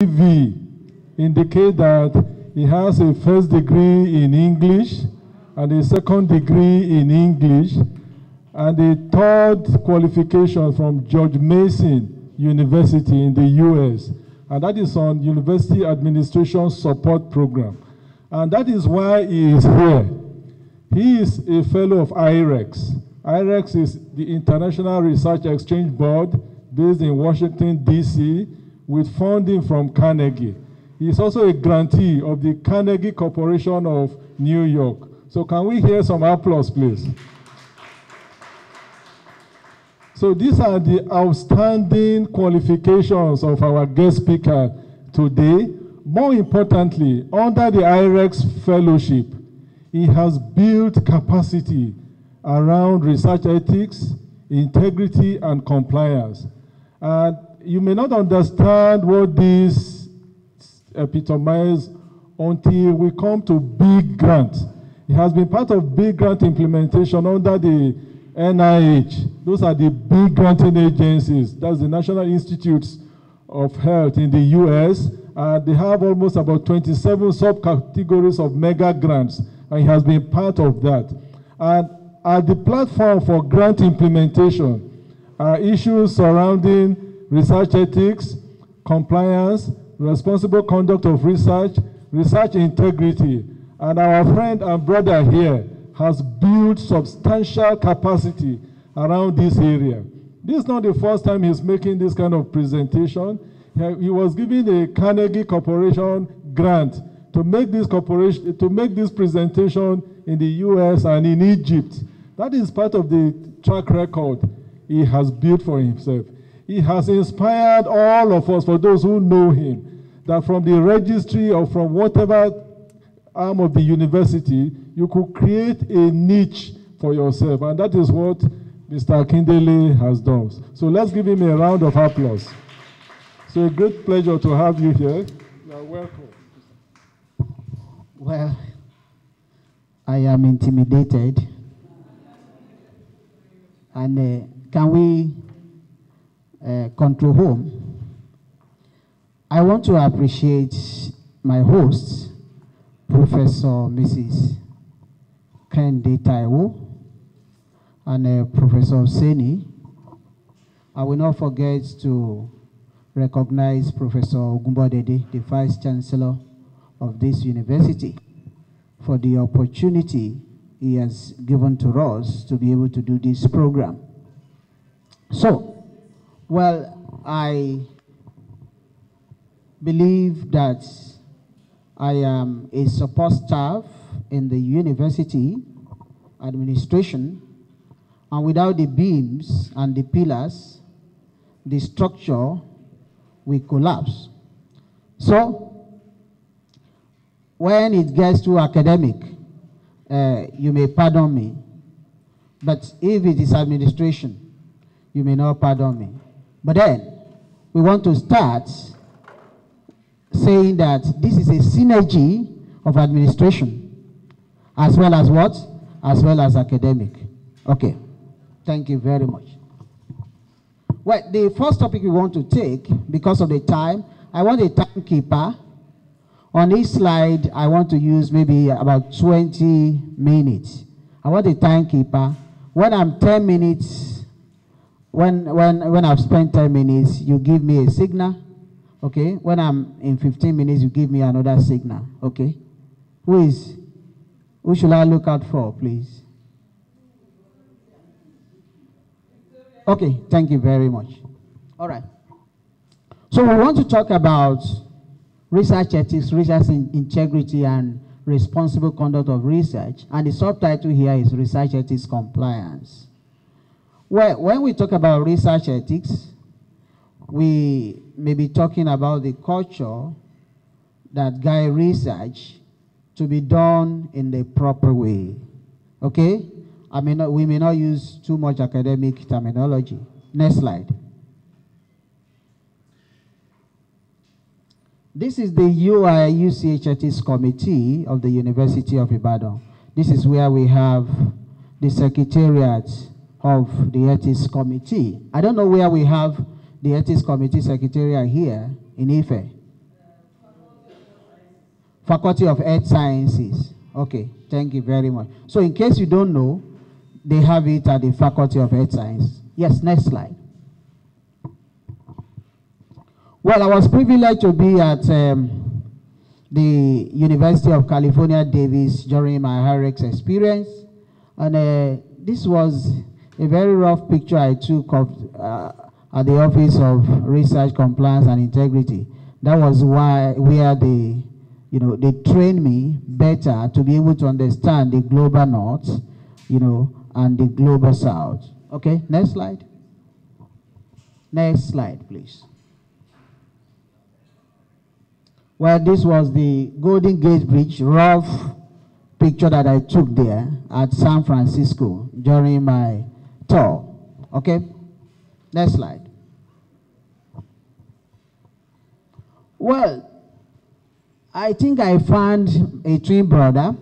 CV indicate that he has a first degree in English and a second degree in English and a third qualification from George Mason University in the US. And that is on University Administration Support Program. And that is why he is here. He is a fellow of IREX. IREX is the International Research Exchange Board based in Washington, D.C., with funding from Carnegie. He is also a grantee of the Carnegie Corporation of New York. So can we hear some applause, please? So these are the outstanding qualifications of our guest speaker today. More importantly, under the IREX fellowship, he has built capacity around research ethics, integrity, and compliance. And you may not understand what this epitomizes until we come to big grant. It has been part of big grant implementation under the NIH. Those are the big granting agencies. That's the National Institutes of Health in the US. They have almost about 27 subcategories of mega grants, and he has been part of that. And at the platform for grant implementation are issues surrounding research ethics, compliance, responsible conduct of research, research integrity. And our friend and brother here has built substantial capacity around this area. This is not the first time he's making this kind of presentation. He was given a Carnegie Corporation grant to make this presentation in the US and in Egypt. That is part of the track record he has built for himself. He has inspired all of us, for those who know him, that from the registry or from whatever arm of the university, you could create a niche for yourself. And that is what Mr. Akindele has done. So let's give him a round of applause. So a great pleasure to have you here. You are welcome. Well, I am intimidated. And can we control home? I want to appreciate my hosts, Professor Mrs. Kende Taiwo and Professor Seni. I will not forget to recognize Professor Ogunbodede, the Vice Chancellor of this university, for the opportunity he has given to us to be able to do this program. So, well, I believe that I am a support staff in the university administration, and without the beams and the pillars, the structure will collapse. So, when it gets too academic, you may pardon me, but if it is administration, you may not pardon me. But then, we want to start saying that this is a synergy of administration, as well as what? As well as academic. Okay, thank you very much. Well, the first topic we want to take, because of the time, I want a timekeeper. On this slide, I want to use maybe about 20 minutes. I want a timekeeper. When I'm 10 minutes, when I've spent 10 minutes, you give me a signal. Okay? When I'm in 15 minutes, you give me another signal. Okay? Who should I look out for, please? Okay, thank you very much. All right. So we want to talk about research ethics, research integrity, and responsible conduct of research. And the subtitle here is Research Ethics Compliance. Well, when we talk about research ethics, we may be talking about the culture that guide research to be done in the proper way. Okay? We may not use too much academic terminology. Next slide. This is the UI-UCH Ethics Committee of the University of Ibadan. This is where we have the Secretariat of the Ethics Committee. I don't know where we have the Ethics Committee Secretariat here in IFE. Faculty of Earth Sciences. Okay, thank you very much. So in case you don't know, they have it at the Faculty of Earth Sciences. Yes, next slide. Well, I was privileged to be at the University of California, Davis during my HRX experience. And this was a very rough picture I took of at the Office of Research, Compliance, and Integrity. That was where they trained me better to be able to understand the global north, and the global south. Okay, next slide. Next slide, please. Well, this was the Golden Gate Bridge, rough picture that I took there at San Francisco during my tour. Okay, next slide. Well, I think I found a twin brother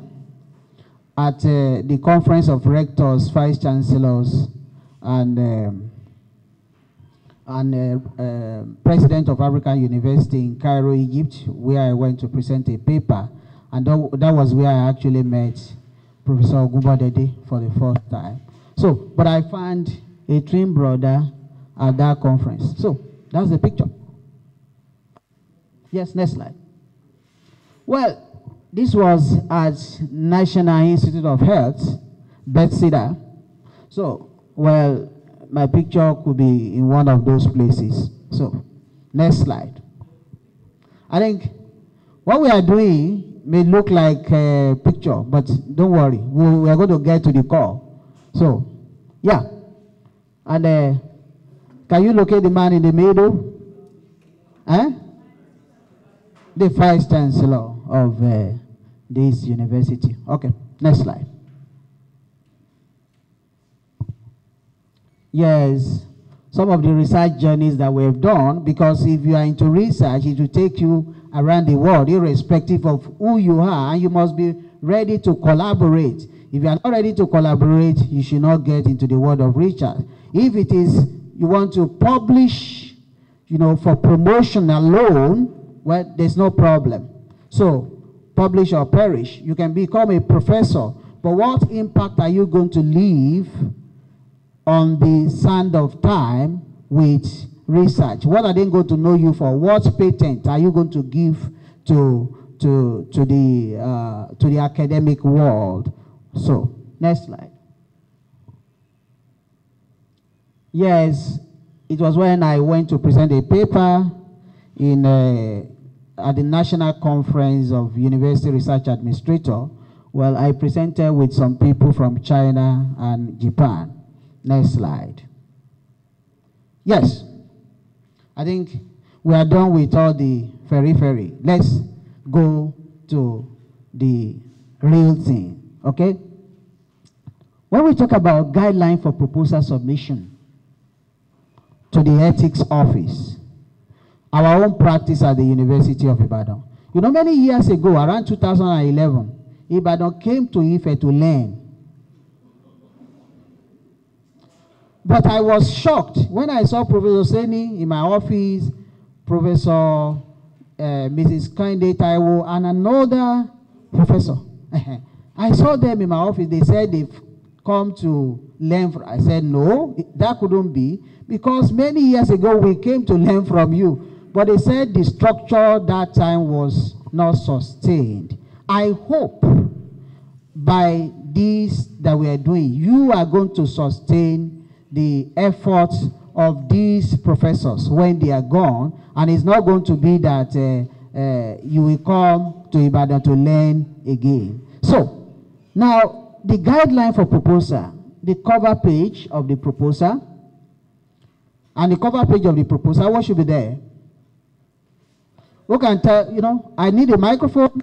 at the Conference of Rectors, Vice Chancellors, and President of African University in Cairo, Egypt, where I went to present a paper. And that was where I actually met Professor Ogunbodede for the first time. So, but I found a twin brother at that conference. So, that's the picture. Yes, next slide. Well, this was at National Institute of Health, Bethesda. So, well, my picture could be in one of those places. So, next slide. I think what we are doing may look like a picture, but don't worry, we are going to get to the core. So, yeah. And can you locate the man in the middle? The Vice Chancellor of this university. Okay, next slide. Yes, some of the research journeys that we've done, because if you are into research, it will take you around the world, irrespective of who you are, and you must be ready to collaborate. If you are not ready to collaborate, you should not get into the world of research. If it is you want to publish, for promotion alone, well, there's no problem. So, publish or perish. You can become a professor, but what impact are you going to leave on the sand of time with research? What are they going to know you for? What patent are you going to give to the academic world? So, next slide. Yes, it was when I went to present a paper at the National Conference of University Research Administrators. Well, I presented with some people from China and Japan. Next slide. Yes, I think we are done with all the ferry. Let's go to the real thing, okay? When we talk about guideline for proposal submission to the ethics office, our own practice at the University of Ibadan. Many years ago, around 2011, Ibadan came to IFE to learn. But I was shocked when I saw Professor Seni in my office, Professor Mrs. Kande Taiwo, and another professor. I saw them in my office. They said they've come to learn from. I said, no, that couldn't be, because many years ago we came to learn from you. But they said the structure that time was not sustained. I hope by this that we are doing, you are going to sustain the efforts of these professors when they are gone, and it's not going to be that you will come to Ibadan to learn again. So, now the guideline for proposal, the cover page of the proposal, and the cover page of the proposal, what should be there? Who can tell, I need a microphone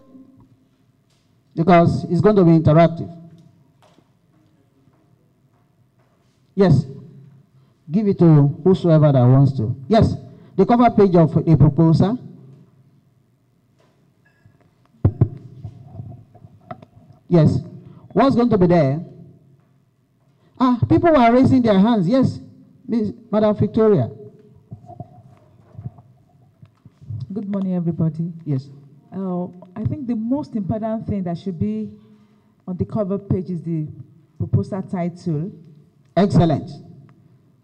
because it's going to be interactive. Yes. Give it to whosoever that wants to. Yes. The cover page of a proposal. Yes. What's going to be there? People are raising their hands. Yes. Madam Victoria. Good morning, everybody. Yes. I think the most important thing that should be on the cover page is the proposal title. Excellent.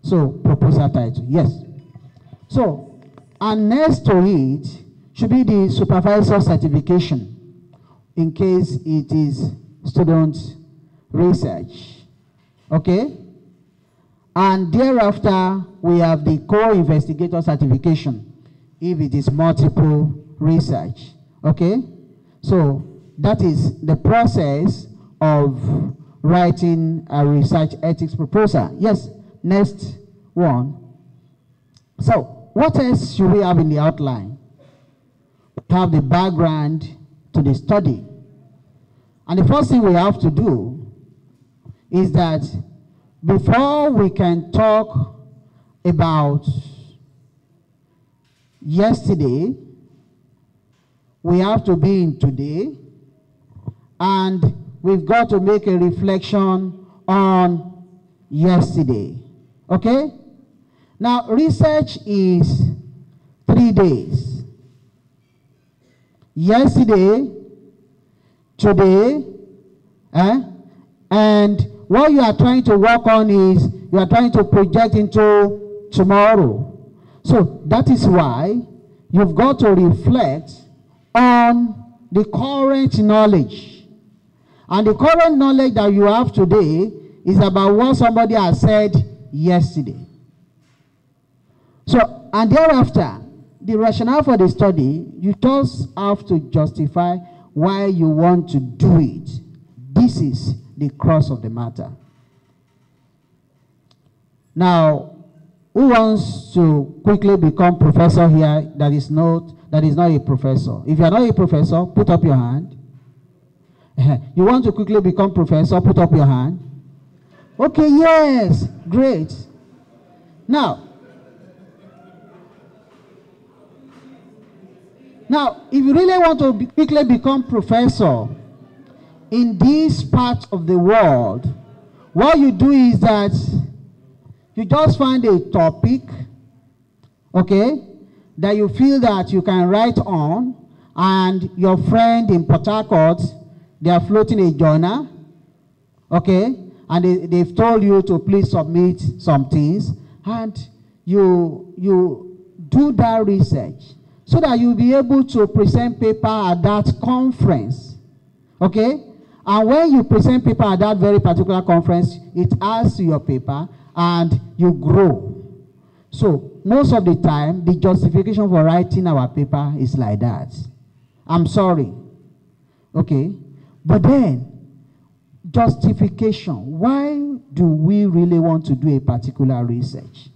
So, proposal title, yes. So, and next to it should be the supervisor certification in case it is student research. Okay? And thereafter, we have the co-investigator certification if it is multiple research. Okay? So, that is the process of writing a research ethics proposal. Yes, next one. So, what else should we have in the outline? We have the background to the study. And the first thing we have to do is that before we can talk about yesterday, we have to be in today, and we've got to make a reflection on yesterday. Okay? Now, research is 3 days. Yesterday, today, and what you are trying to work on is you are trying to project into tomorrow. So that is why you've got to reflect on the current knowledge. And the current knowledge that you have today is about what somebody has said yesterday. So, and thereafter, the rationale for the study, you just have to justify why you want to do it. This is the crux of the matter. Now, who wants to quickly become professor here that is not a professor? If you are not a professor, put up your hand. You want to quickly become professor, put up your hand. Okay, yes, great. Now, if you really want to quickly become professor in this part of the world, what you do is that you just find a topic, okay, that you feel that you can write on, and your friend in Port Harcourt, they are floating a journal, okay, and they've told you to please submit some things, and you do that research so that you'll be able to present paper at that conference, okay? And when you present paper at that very particular conference, it adds to your paper and you grow. So most of the time, the justification for writing our paper is like that. I'm sorry, okay? But then, justification. Why do we really want to do a particular research?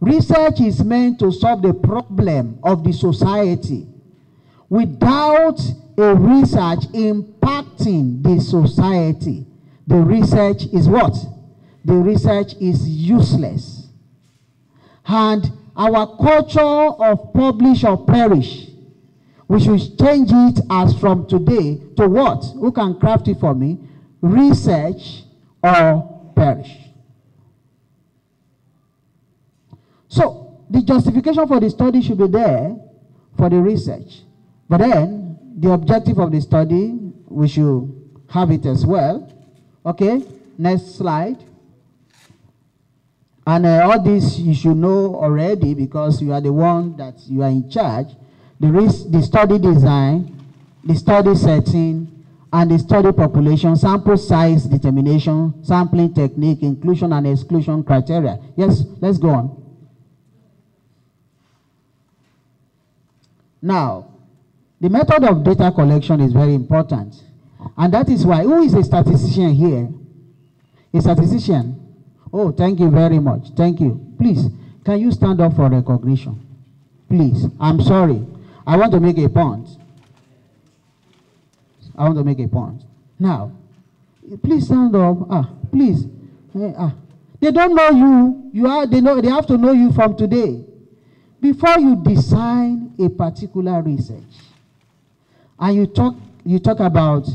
Research is meant to solve the problem of the society. Without a research impacting the society, the research is what? The research is useless. And our culture of publish or perish, we should change it as from today to what? Who can craft it for me? Research or perish. So, the justification for the study should be there for the research. But then, the objective of the study, we should have it as well. Okay, next slide. And all this you should know already because you are the one that you are in charge. The study design, the study setting, and the study population, sample size determination, sampling technique, inclusion and exclusion criteria. Yes, let's go on. Now, the method of data collection is very important. And that is why, who is a statistician here? A statistician? Oh, thank you very much. Thank you. Please, can you stand up for recognition? Please, I'm sorry. I want to make a point. I want to make a point. Now, please stand up. Please. They don't know you. They have to know you from today. Before you design a particular research, and you talk about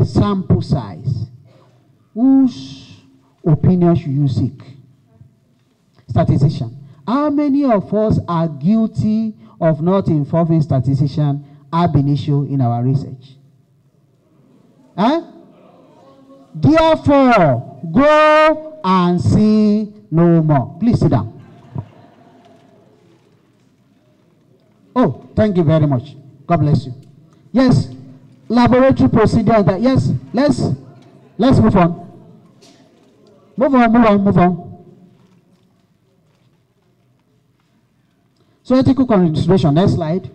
sample size, whose opinion should you seek? Statistician. How many of us are guilty of not involving statistician ab initio in our research. Huh? Therefore, go and sin no more. Please sit down. Oh, thank you very much. God bless you. Yes, laboratory procedure. Yes, let's move on. Move on. So ethical consideration. Next slide.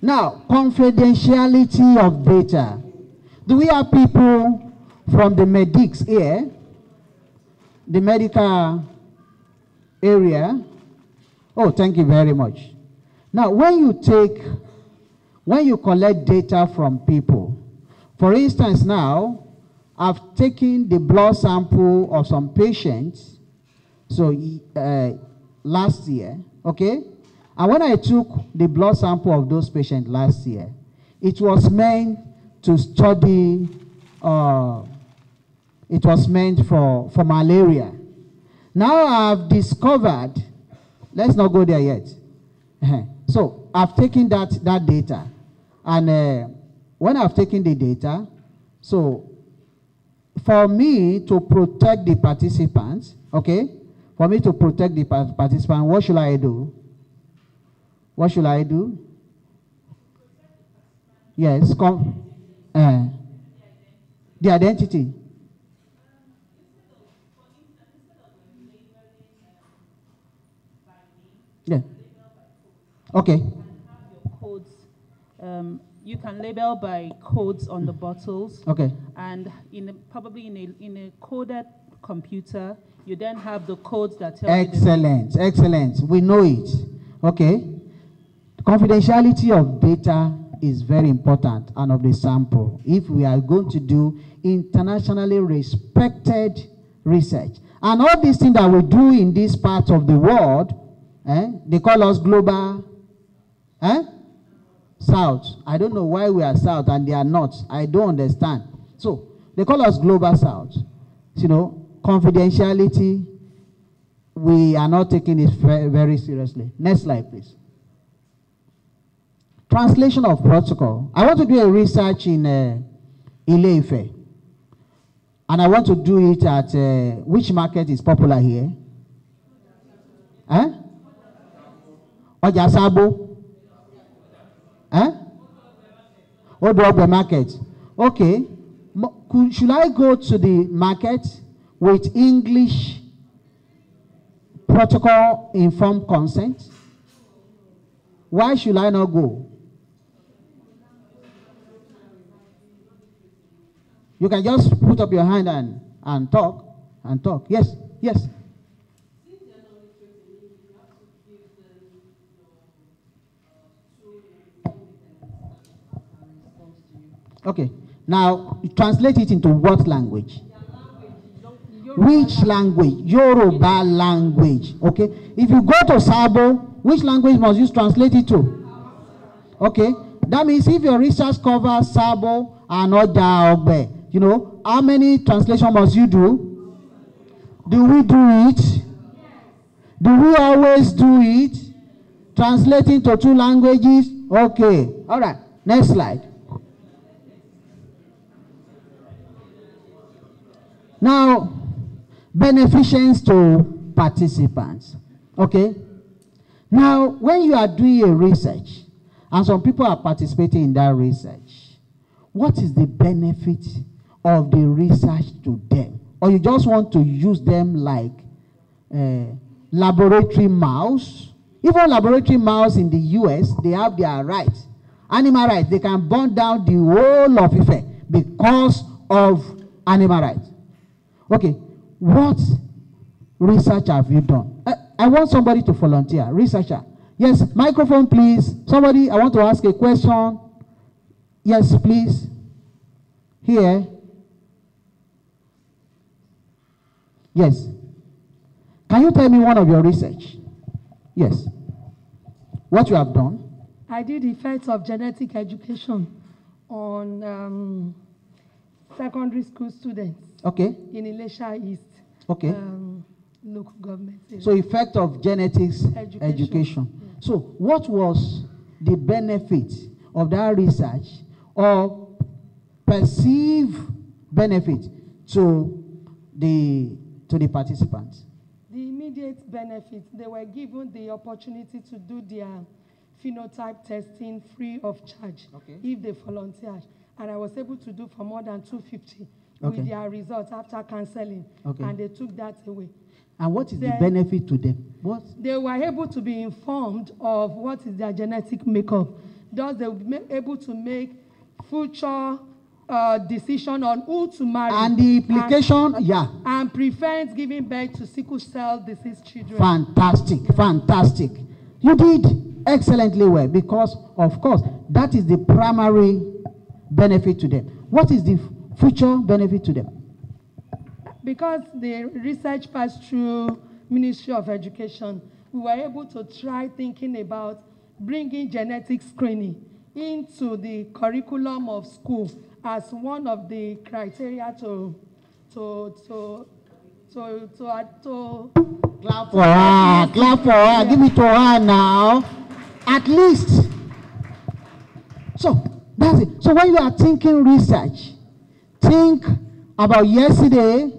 Now, confidentiality of data. Do we have people from the medics here? The medical area? Oh, thank you very much. Now, when you collect data from people, for instance now, I've taken the blood sample of some patients, so last year, okay? And when I took the blood sample of those patients last year, it was meant to study, it was meant for malaria. Now I've discovered, let's not go there yet. So I've taken that data, and when I've taken the data, so for me to protect the participants, okay, for me to protect the participant, what should I do? What should I do? Yes, the identity. Yeah. Okay. Codes. You can label by codes on the bottles. Okay. And probably in a coded computer, you then have the codes that tell Excellent. Excellent. We know it. Okay. Confidentiality of data is very important, and of the sample, if we are going to do internationally respected research. And all these things that we do in this part of the world, they call us global South. I don't know why we are South and they are not. I don't understand. So they call us global South. You know, confidentiality, we are not taking it very seriously. Next slide, please. Translation of protocol. I want to do a research in ILE-IFE. And I want to do it at, which market is popular here? Ojasabo? Odobe market. Okay. Should I go to the market with English protocol informed consent? Why should I not go? You can just put up your hand and talk. Yes, yes. Okay. Now, translate it into what language? Which language? Yoruba language. Okay. If you go to Sabo, which language must you translate it to? Okay. That means if your research covers Sabo and Oja Ogbe, you know, how many translations must you do? Do we do it? Do we always do it? Translating to 2 languages? Okay. All right. Next slide. Now, beneficence to participants. Okay? Now, when you are doing a research, and some people are participating in that research, what is the benefit of the research to them? Or you just want to use them like laboratory mouse? Even laboratory mouse in the US, they have their rights. Animal rights, they can burn down the whole of IFE because of animal rights. Okay, what research have you done? I want somebody to volunteer. Researcher. Yes, microphone please. Somebody, I want to ask a question. Yes, please. Here. Yes. Can you tell me one of your research? Yes. What you have done? I did the effects of genetic education on secondary school students. Okay. In Ilesha East. Okay. Local government area. So effect of genetics education. Yeah. So what was the benefit of that research or perceive benefit to the participants? The immediate benefit, they were given the opportunity to do their phenotype testing free of charge if they volunteered. And I was able to do for more than 250 with their results after counseling. And they took that away. And what is the benefit to them? What? They were able to be informed of what is their genetic makeup. Thus, they were able to make future decision on who to marry. And the implication, and prevent giving birth to sickle cell disease children. Fantastic, fantastic. You did excellently well because, of course, that is the primary benefit to them. What is the future benefit to them? Because the research passed through Ministry of Education, we were able to try thinking about bringing genetic screening into the curriculum of school as one of the criteria to clap for her, clap for her, give it to her now, at least. So that's it. So when you are thinking research, think about yesterday,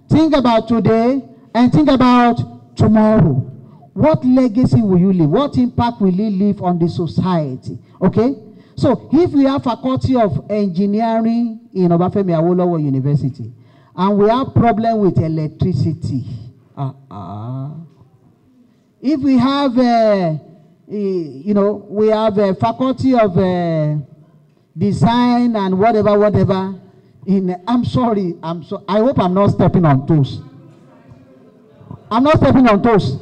think about today, and think about tomorrow. What legacy will you leave? What impact will you leave on the society? Okay? So if we have Faculty of Engineering in OBAFEMI AWOLOWO University, and we have problem with electricity, if we have, we have a Faculty of Design and whatever, I'm sorry, I hope I'm not stepping on toes. I'm not stepping on toes.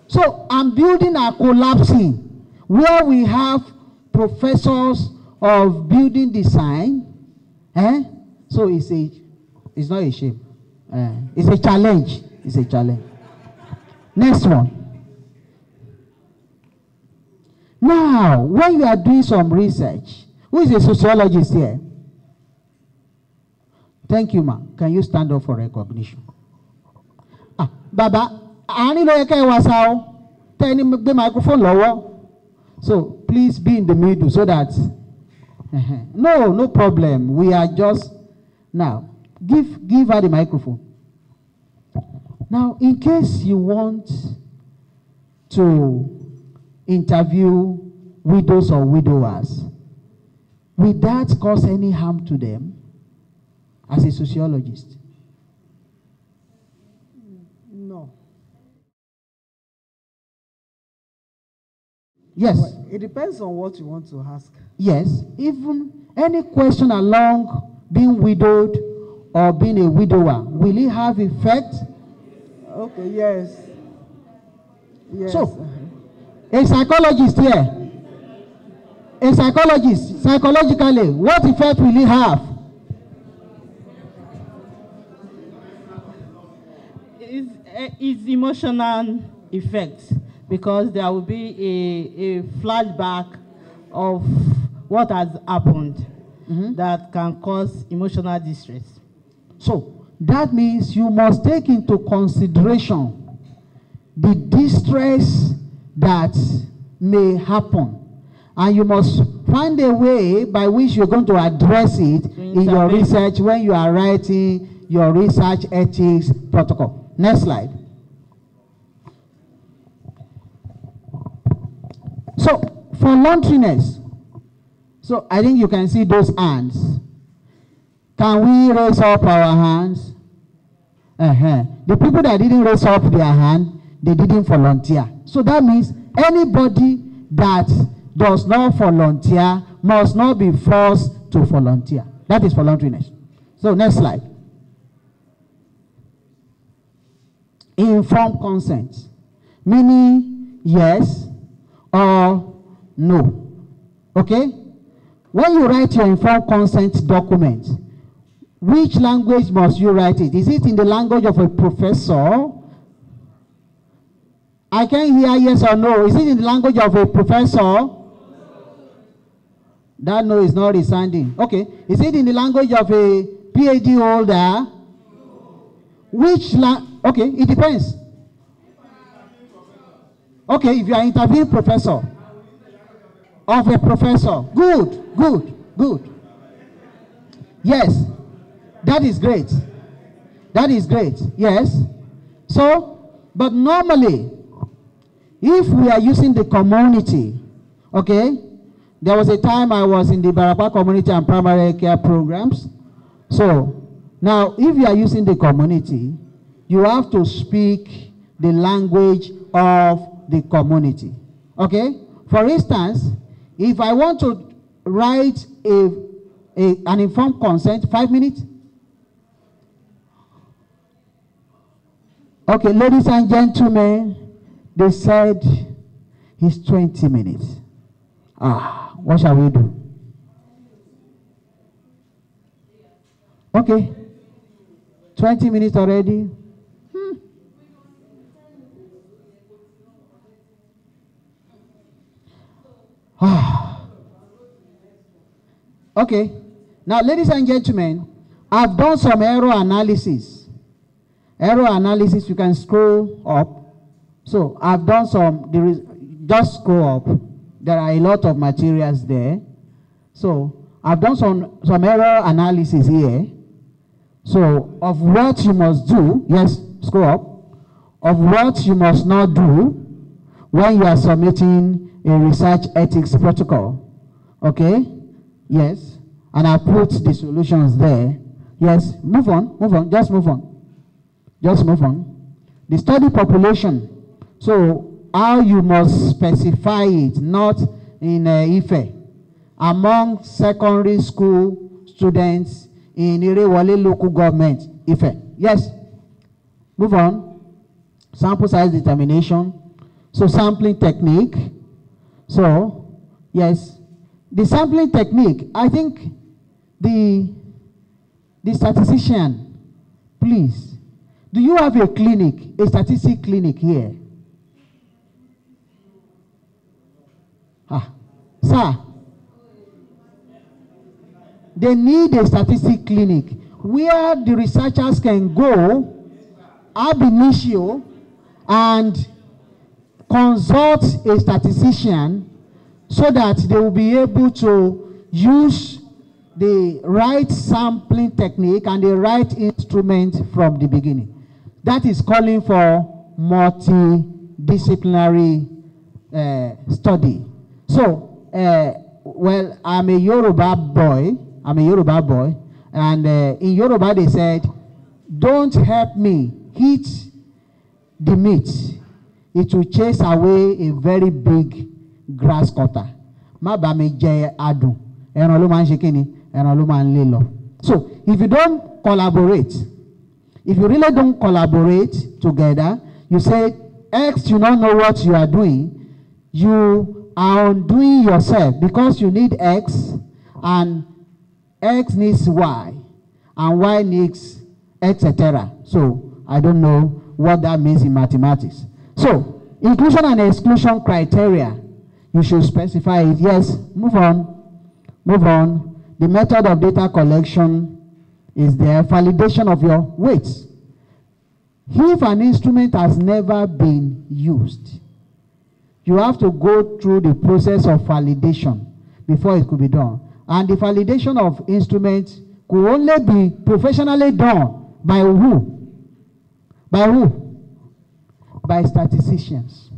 So I'm building a collapsing where we have professors of building design. So it's not a shame. It's a challenge. It's a challenge. Next one. Now, when you are doing some research, who is a sociologist here? Thank you, ma'am. Can you stand up for recognition? Baba, I need to the microphone lower. So please be in the middle so that no problem. We are just now give her the microphone. Now, in case you want to interview widows or widowers, will that cause any harm to them as a sociologist? No. Yes. Well, it depends on what you want to ask. Yes. Even any question along being widowed or being a widower, will it have effect? Okay, yes. Yes. So, a psychologist here, a psychologist, psychologically, what effect will it have? It's emotional effect, because there will be a flashback of what has happened that can cause emotional distress. So that means you must take into consideration the distress that may happen, and you must find a way by which you're going to address it in your research when you are writing your research ethics protocol. Next slide. So for loneliness, so I think you can see those hands. Can we raise up our hands? The people that didn't raise up their hand, they didn't volunteer. So that means anybody that does not volunteer must not be forced to volunteer. That is voluntariness. So next slide. Informed consent, meaning yes or no. Okay? When you write your informed consent document, which language must you write it? Is it in the language of a professor? I can't hear yes or no. Is it in the language of a professor? That no is not resounding. Okay. Is it in the language of a PhD holder? Which okay, it depends. Okay, if you are interviewing professor of a professor, good. Yes, that is great. That is great. Yes. So, but normally, if we are using the community, okay, there was a time I was in the Barapa community and primary care programs. So, now if you are using the community, you have to speak the language of the community. Okay? For instance, if I want to write an informed consent, 5 minutes. Okay, ladies and gentlemen, they said it's 20 minutes. What shall we do? Okay, 20 minutes already. Okay, now ladies and gentlemen, I've done some error analysis. Error analysis, you can scroll up. So I've done some, just scroll up. There are a lot of materials there. So I've done some error analysis here. So of what you must do, yes, scroll up, of what you must not do when you are submitting a research ethics protocol. Okay? Yes. And I put the solutions there. Yes. Move on, just move on. Just move on. The study population. So how you must specify it, not in IFE, among secondary school students in Irewole local government, IFE. Yes. Move on. Sample size determination. So sampling technique. So, yes. The sampling technique, I think the statistician, please, do you have a clinic, a statistic clinic here? Sir, they need a statistic clinic where the researchers can go ab initio and consult a statistician so that they will be able to use the right sampling technique and the right instrument from the beginning. That is calling for multidisciplinary study. So, well, I'm a Yoruba boy, and in Yoruba they said, don't help me hit the meat. It will chase away a very big grass cutter. Ma ba mi jẹ adùn, ẹran ló máa ń ṣe kíni, ẹran ló máa ń lé lọ. So, if you don't collaborate, if you really don't collaborate together, you say, X, you don't know what you are doing, you are undoing yourself because you need X, and X needs Y, and Y needs etc. So, I don't know what that means in mathematics. So, inclusion and exclusion criteria, you should specify it. Yes, move on. The method of data collection is there. Validation of your weights. If an instrument has never been used, you have to go through the process of validation before it could be done. And the validation of instruments could only be professionally done by who? By who? By statisticians.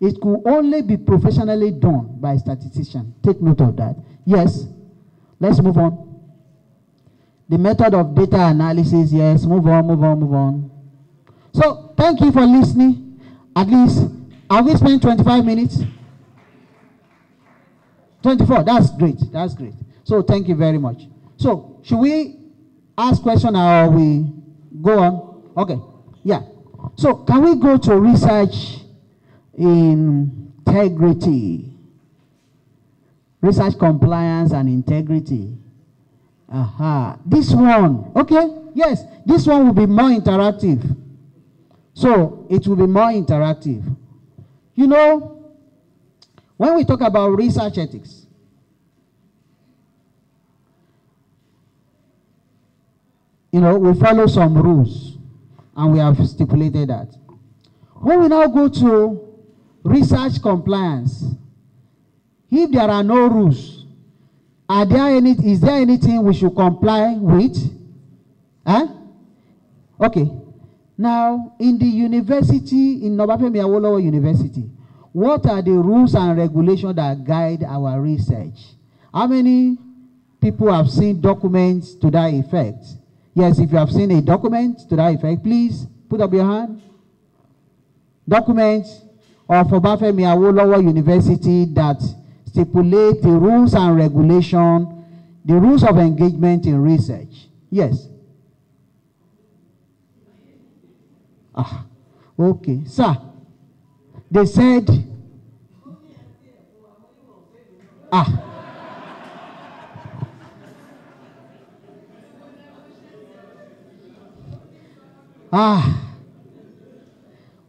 It could only be professionally done by statisticians. Take note of that. Yes. Let's move on. The method of data analysis. Yes. Move on. So, thank you for listening. At least, have we spent 25 minutes? 24. That's great. So, thank you very much. So, should we ask questions or we go on? Okay. Yeah. So, can we go to research integrity? Research compliance and integrity. This one. Okay. Yes. This one will be more interactive. So, it will be more interactive. You know, when we talk about research ethics, you know, we follow some rules, and we have stipulated that. when we now go to research compliance, if there are no rules, is there anything we should comply with? Huh? Okay. Now, in the university, in OBAFEMI AWOLOWO University, what are the rules and regulations that guide our research? How many people have seen documents to that effect? Yes, if you have seen a document to that effect, please put up your hand. Documents of OBAFEMI AWOLOWO University that stipulate the rules and regulations, the rules of engagement in research. Yes. Ah, okay. Sir, they said,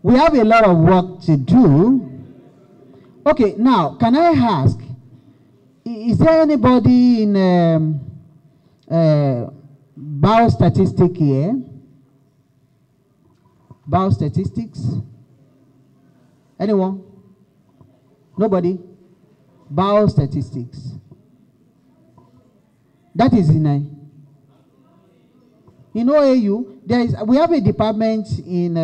we have a lot of work to do. Okay, now, can I ask, is there anybody in biostatistics here? Biostatistics? Anyone? Nobody? Biostatistics. That is in OAU. We have a department in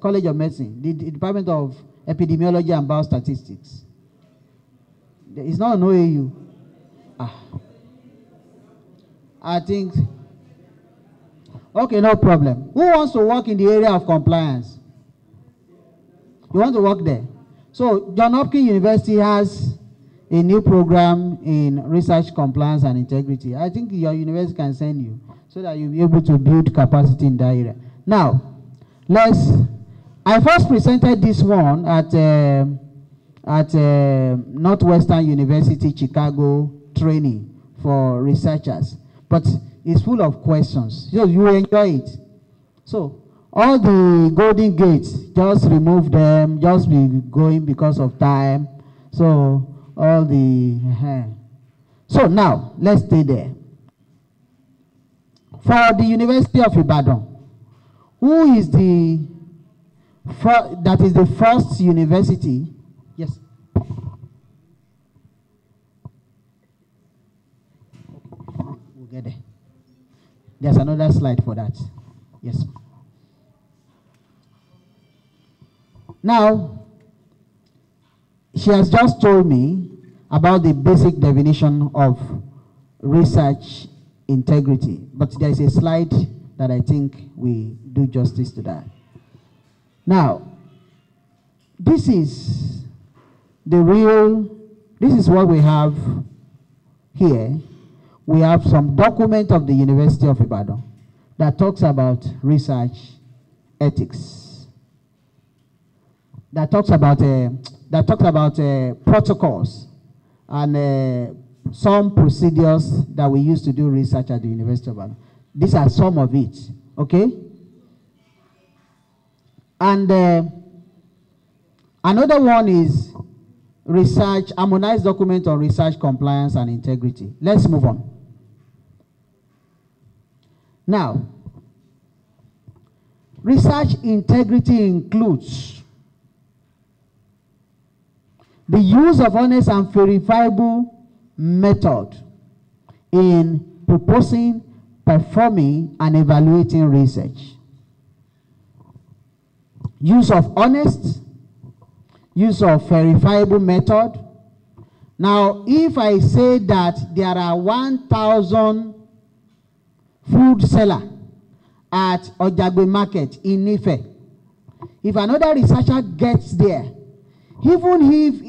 College of Medicine, the Department of Epidemiology and Biostatistics. It's not an OAU. I think. Okay, no problem. Who wants to work in the area of compliance? You want to work there? So, Johns Hopkins University has a new program in research compliance and integrity. I think your university can send you so that you'll be able to build capacity in that area. Now, I first presented this one at Northwestern University, Chicago training for researchers. But it's full of questions. So you enjoy it. So all the golden gates, just remove them, just be going because of time. So all the... So now, let's stay there. For the University of Ibadan, who is that is the first university? Yes. We'll get there. There's another slide for that. Yes. Now, she has just told me about the basic definition of research integrity, but there is a slide that I think we do justice to that. Now, this is what we have here. We have some document of the University of Ibadan that talks about research ethics, that talks about protocols and some procedures that we use to do research at the University of Ibadan. These are some of it, okay? And another one is research, harmonized document on research compliance and integrity. Let's move on. Now, research integrity includes the use of honest and verifiable method in proposing, performing, and evaluating research. Use of honest, use of verifiable method. Now, if I say that there are 1,000 food sellers at Ojagbe Market in IFE, if another researcher gets there, even if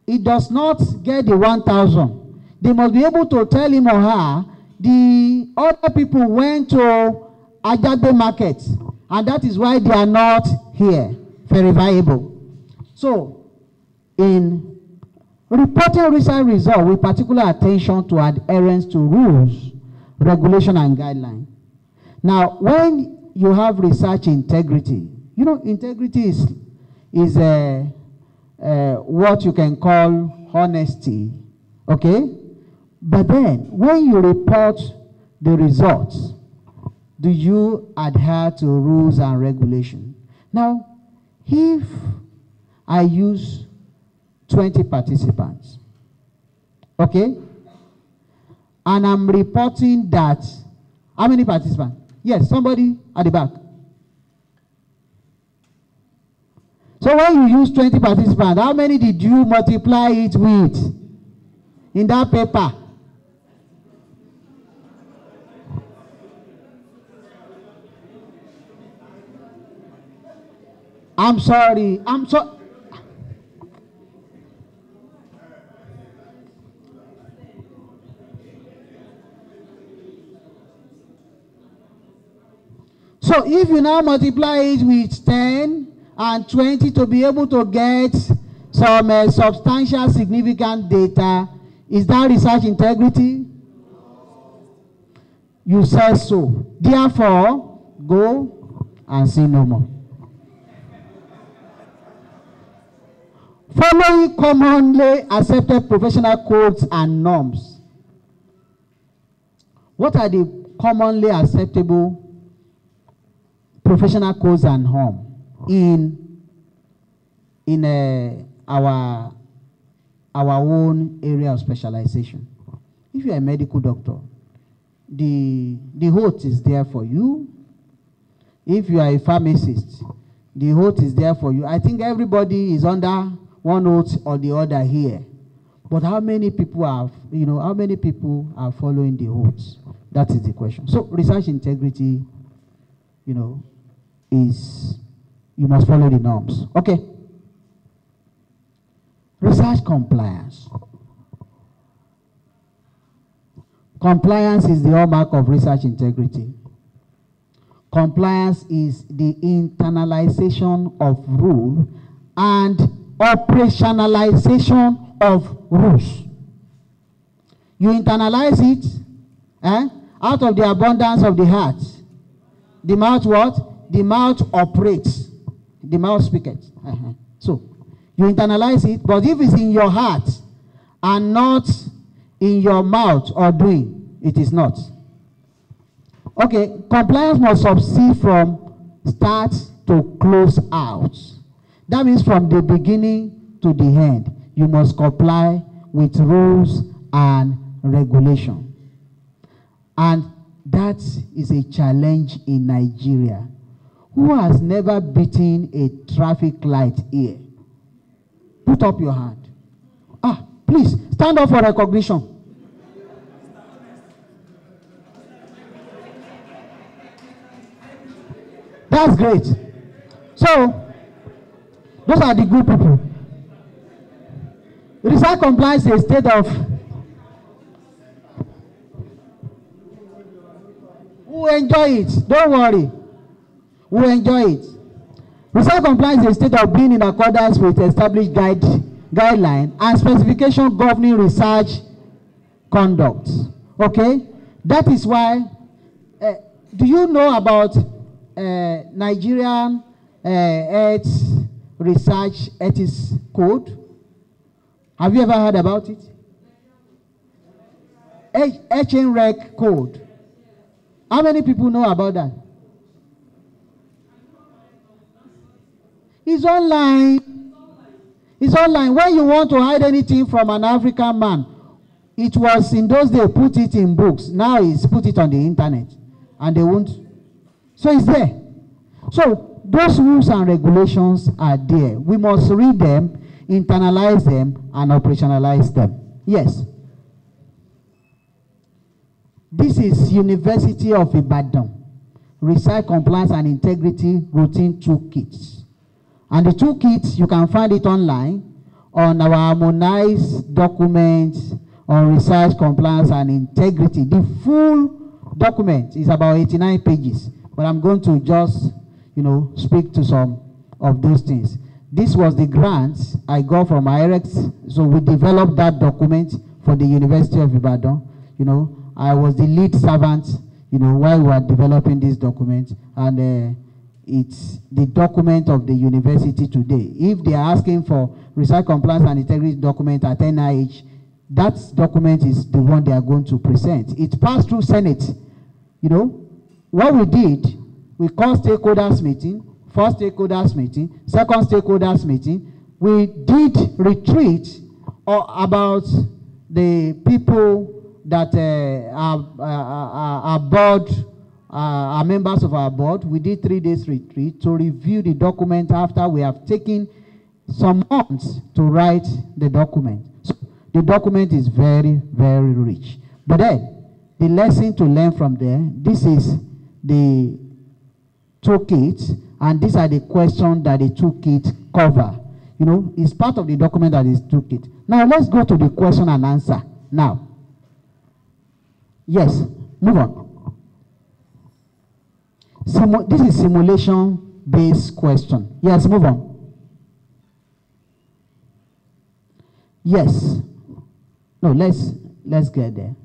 it does not get the 1,000, they must be able to tell him or her the other people went to Ojagbe Market, and that is why they are not here, verifiable. So, in reporting research results with particular attention to adherence to rules, regulation, and guideline. Now, when you have research integrity, you know, integrity is what you can call honesty, okay? But then, when you report the results, do you adhere to rules and regulation? Now, If I use 20 participants, okay, and I'm reporting that, how many participants? Yes, somebody at the back. So when you use 20 participants, how many did you multiply it with in that paper? I'm sorry. So if you now multiply it with 10 and 20 to be able to get some substantial significant data, is that research integrity? You said so. Therefore, go and see no more. Following commonly accepted professional codes and norms. What are the commonly acceptable professional codes and norms in our own area of specialization? If you're a medical doctor, the oath is there for you. If you are a pharmacist, the oath is there for you. I think everybody is under one oath or the other here. But how many people are, how many people are following the oaths? That is the question. So research integrity, is you must follow the norms. Okay. Research compliance. Compliance is the hallmark of research integrity. Compliance is the internalization of rule and operationalization of rules. You internalize it, out of the abundance of the heart. The mouth what? The mouth operates. The mouth speaketh. So, you internalize it, but if it's in your heart and not in your mouth or doing, it is not. Okay, compliance must succeed from start to close out. That means from the beginning to the end, you must comply with rules and regulation. And that is a challenge in Nigeria. Who has never beaten a traffic light here? Put up your hand. Please, stand up for recognition. That's great. So, those are the good people. Research compliance is a state of... We'll enjoy it. Don't worry. We'll enjoy it. Research compliance is a state of being in accordance with established guideline and specification governing research conduct. Okay? That is why, do you know about Nigerian Health Research Ethics Code? Have you ever heard about it? HNREC Code. How many people know about that? It's online. It's online. When you want to hide anything from an African man, it was in those days put it in books. Now it's put it on the internet. And they won't. So it's there. So those rules and regulations are there. We must read them, internalize them, and operationalize them. Yes. This is University of Ibadan. Research Compliance and Integrity Routine Toolkits. And the toolkits, you can find it online on our harmonized documents on research compliance and integrity. The full document is about 89 pages, but I'm going to just, speak to some of those things. This was the grant I got from IREX, so we developed that document for the University of Ibadan. I was the lead servant, while we were developing this document, and it's the document of the university today. If they are asking for research compliance and integrity document at NIH, that document is the one they are going to present. It passed through Senate. What we did, we called stakeholders meeting, first stakeholders meeting, second stakeholders meeting. We did retreat about the people that are board, are members of our board. We did 3 days retreat to review the document after we have taken some months to write the document. So the document is very, very rich. But then, the lesson to learn from there, this is the toolkit, and these are the questions that the toolkit cover. You know, it's part of the document that is toolkit. Now, let's go to the question and answer. Now, yes, move on. This is simulation-based question. Yes, move on. Yes. No, let's get there.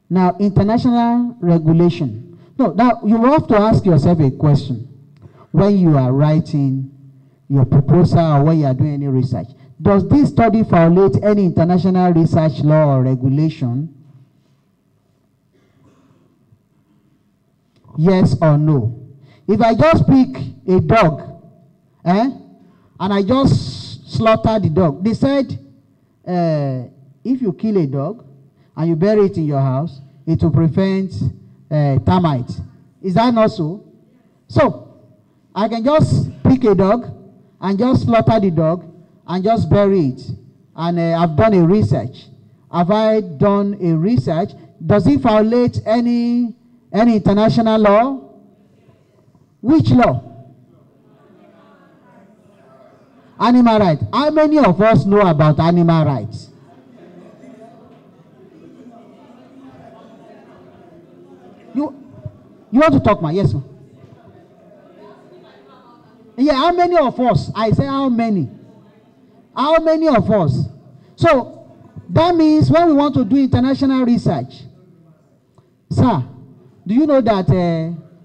Now, international regulation. No, now you have to ask yourself a question when you are writing your proposal or when you are doing any research. Does this study violate any international research law or regulation? Yes or no? If I just pick a dog, and I just slaughter the dog, they said, if you kill a dog and you bury it in your house, it will prevent termites. Is that not so? So, I can just pick a dog and just slaughter the dog and just bury it. And I've done a research. Have I done a research? Does it violate any international law? Which law? Animal rights. How many of us know about animal rights? You want to talk, ma? Yes, ma. Yeah, how many of us? I say how many? How many of us? So, that means when we want to do international research, sir, do you know that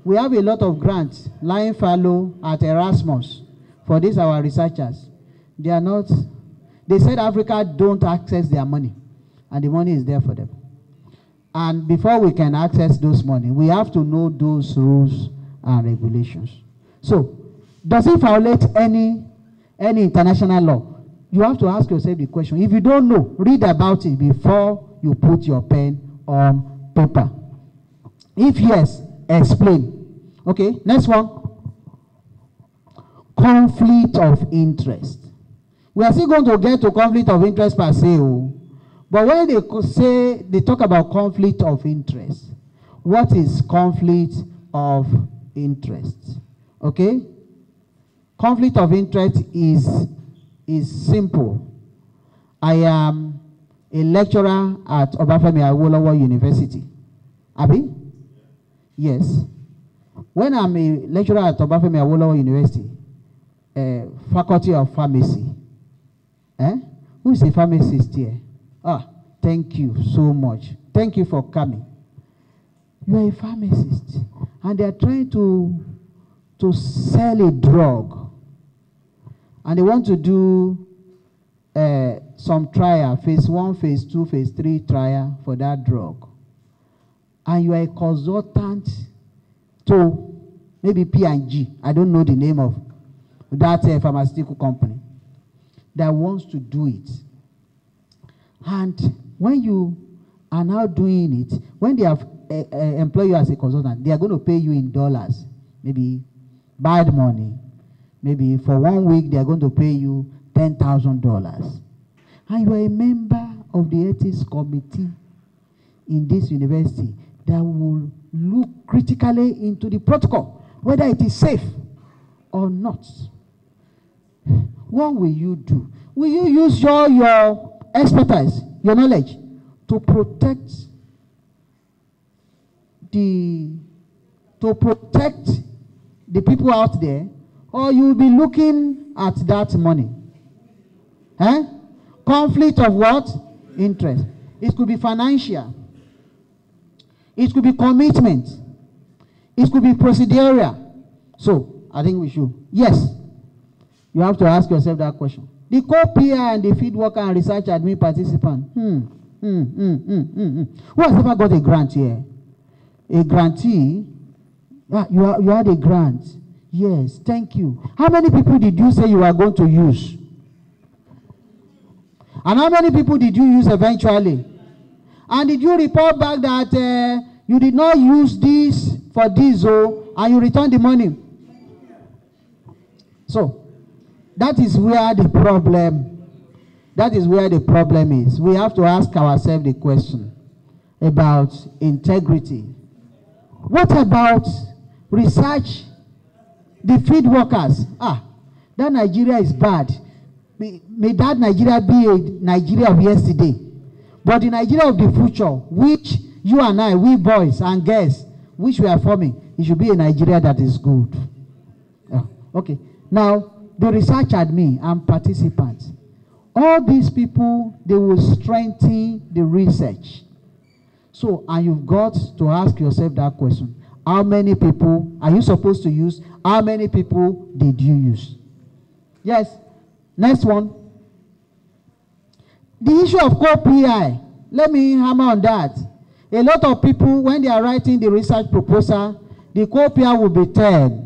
we have a lot of grants lying fallow at Erasmus for these our researchers? They are not, they said Africa don't access their money, and the money is there for them. And before we can access those money, we have to know those rules and regulations. So, does it violate any international law? You have to ask yourself the question. If you don't know, read about it before you put your pen on paper. If yes, explain. Okay, next one. Conflict of interest. We are still going to get to conflict of interest per se. But when they talk about conflict of interest, what is conflict of interest? Okay? Conflict of interest is simple. I am a lecturer at OBAFEMI AWOLOWO University. Abi? Yes. When I'm a lecturer at OBAFEMI AWOLOWO University, Faculty of Pharmacy. Who is a pharmacist here? Thank you so much. Thank you for coming. You are a pharmacist, and they are trying to sell a drug, and they want to do some trial, phase 1, phase 2, phase 3 trial for that drug. And you are a consultant to maybe P&G. I don't know the name of that pharmaceutical company that wants to do it. And when you are now doing it, when they have employ you as a consultant, they are going to pay you in dollars, maybe bad money. Maybe for 1 week, they are going to pay you $10,000. And you are a member of the ethics committee in this university that will look critically into the protocol, whether it is safe or not. What will you do? Will you use your expertise, your knowledge, to protect the people out there, or you will be looking at that money? Conflict of what? Interest. It could be financial. It could be commitment. It could be procedural. So, I think we should. Yes. You have to ask yourself that question. The co-peer and the field worker and research admin participant. Who has ever got a grant here? A grantee, you had a grant. Yes, thank you. How many people did you say you were going to use? And how many people did you use eventually? And did you report back that you did not use this for this, and you returned the money? So, that is where the problem is. We have to ask ourselves the question about integrity. What about research? The field workers. That Nigeria is bad. May that Nigeria be a Nigeria of yesterday. But the Nigeria of the future, which you and I, we boys and girls, which we are forming, it should be a Nigeria that is good. Okay. Now, the research admin and participants, all these people, they will strengthen the research. So, and you've got to ask yourself that question. How many people are you supposed to use? How many people did you use? Yes. Next one. The issue of core PI. Let me hammer on that. A lot of people, when they are writing the research proposal, the core PI will be 10.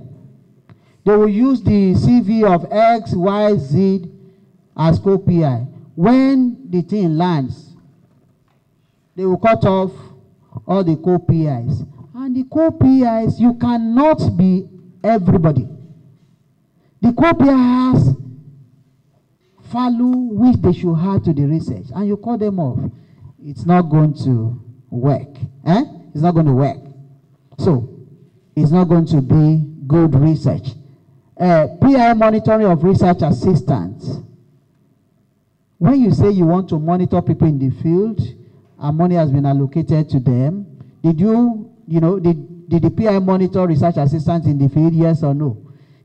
They will use the CV of X, Y, Z as core PI. When the thing lands, they will cut off all the core PIs. And the core PIs, you cannot be everybody. The core PI has value which they should have to the research, and you cut them off. It's not going to work. It's not going to work. So, it's not going to be good research. PI monitoring of research assistants. When you say you want to monitor people in the field, and money has been allocated to them, did the PI monitor research assistants in the field, yes or no?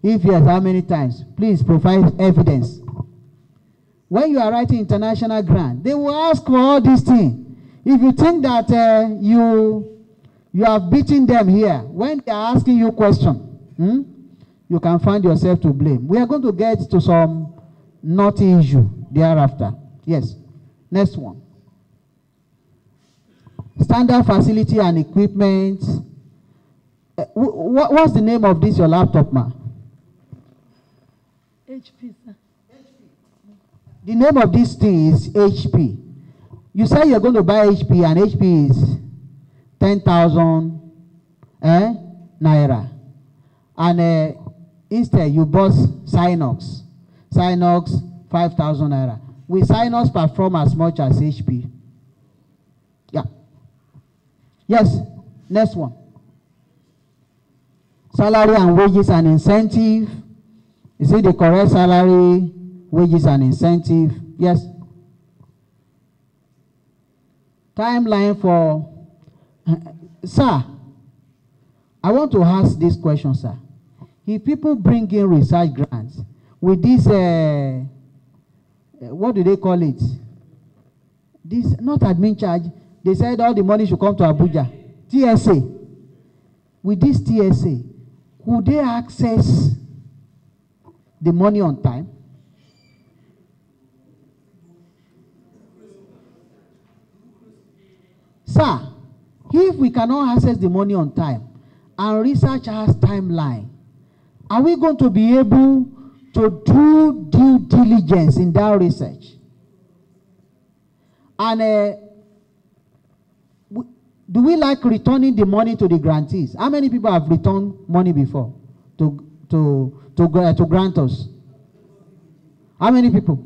If yes, how many times? Please provide evidence. When you are writing international grant, they will ask for all these things. If you think that you have beaten them here, when they are asking you questions, you can find yourself to blame. We are going to get to some naughty issue thereafter. Yes. Next one. Standard facility and equipment. What's the name of this, your laptop, ma? HP, sir. The name of this thing is HP. You say you're going to buy HP, and HP is 10,000 naira. And instead, you bought Synox. Synox, 5,000 naira. Will Synox perform as much as HP? Yeah. Yes. Next one. Salary and wages and incentive. Is it the correct salary, wages and incentive? Yes. Timeline for... Sir, I want to ask this question, sir. If people bring in research grants with this, what do they call it? This, not admin charge. They said all the money should come to Abuja. TSA. With this TSA, could they access the money on time? Sir, if we cannot access the money on time and research has timeline, are we going to be able to do due diligence in that research? And do we like returning the money to the grantees? How many people have returned money before to grantors? How many people?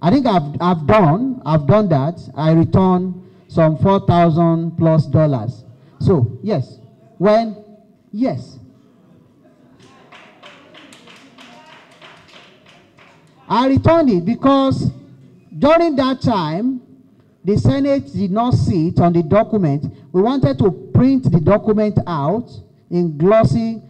I think I've done that. I returned some $4,000 plus. So yes, yes. I returned it because during that time, the Senate did not sit on the document. We wanted to print the document out in glossy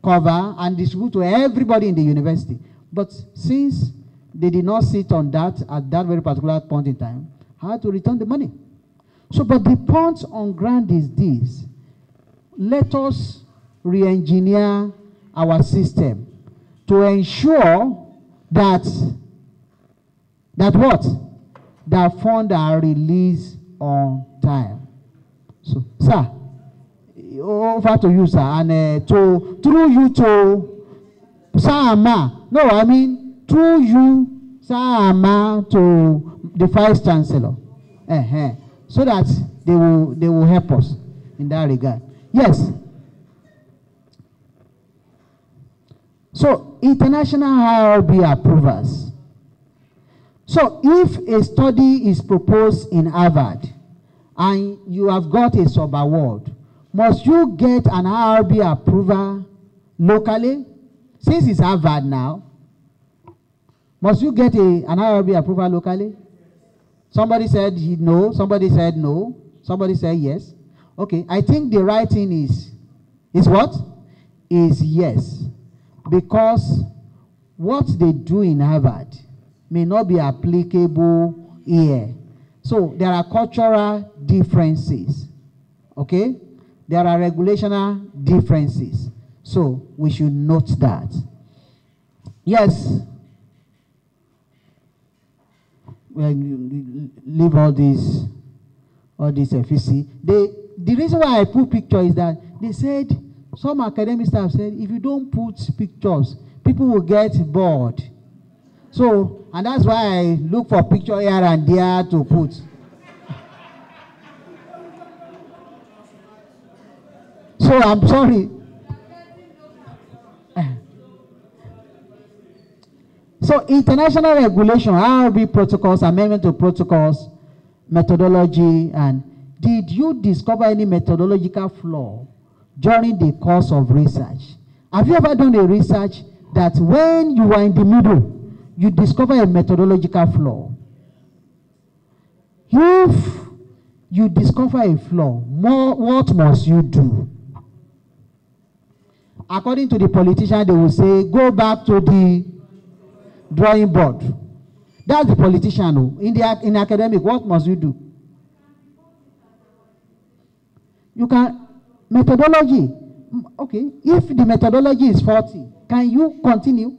cover and distribute to everybody in the university. But since they did not sit on that at that very particular point in time, I had to return the money. So, but the point on grant is this. Let us re-engineer our system to ensure that what? That funds are released on time. So, sir, over to you, sir, and through you to Sama. No, I mean through you, Sama, to the Vice Chancellor. So that they will help us in that regard. Yes. So international IRB approvers. So if a study is proposed in Harvard and you have got a sub-award, must you get an IRB approval locally? Since it's Harvard now, must you get an IRB approval locally? Somebody said no, somebody said no, somebody said yes. Okay, I think the right thing is what? Is yes. Because what they do in Harvard may not be applicable here. So there are cultural differences. Okay? There are regulational differences. So we should note that. Yes. Well, leave all this FEC. The reason why I put picture is that they said, some academic staff said, if you don't put pictures, people will get bored. So, and that's why I look for picture here and there to put. So I'm sorry. So international regulation, IRB protocols, amendment to protocols, methodology, and did you discover any methodological flaw during the course of research? Have you ever done a research that when you are in the middle, you discover a methodological flaw? If you discover a flaw, what must you do? According to the politician, they will say, go back to the drawing board. That's the politician. In academic, what must you do? You can, methodology. Okay, if the methodology is faulty, can you continue?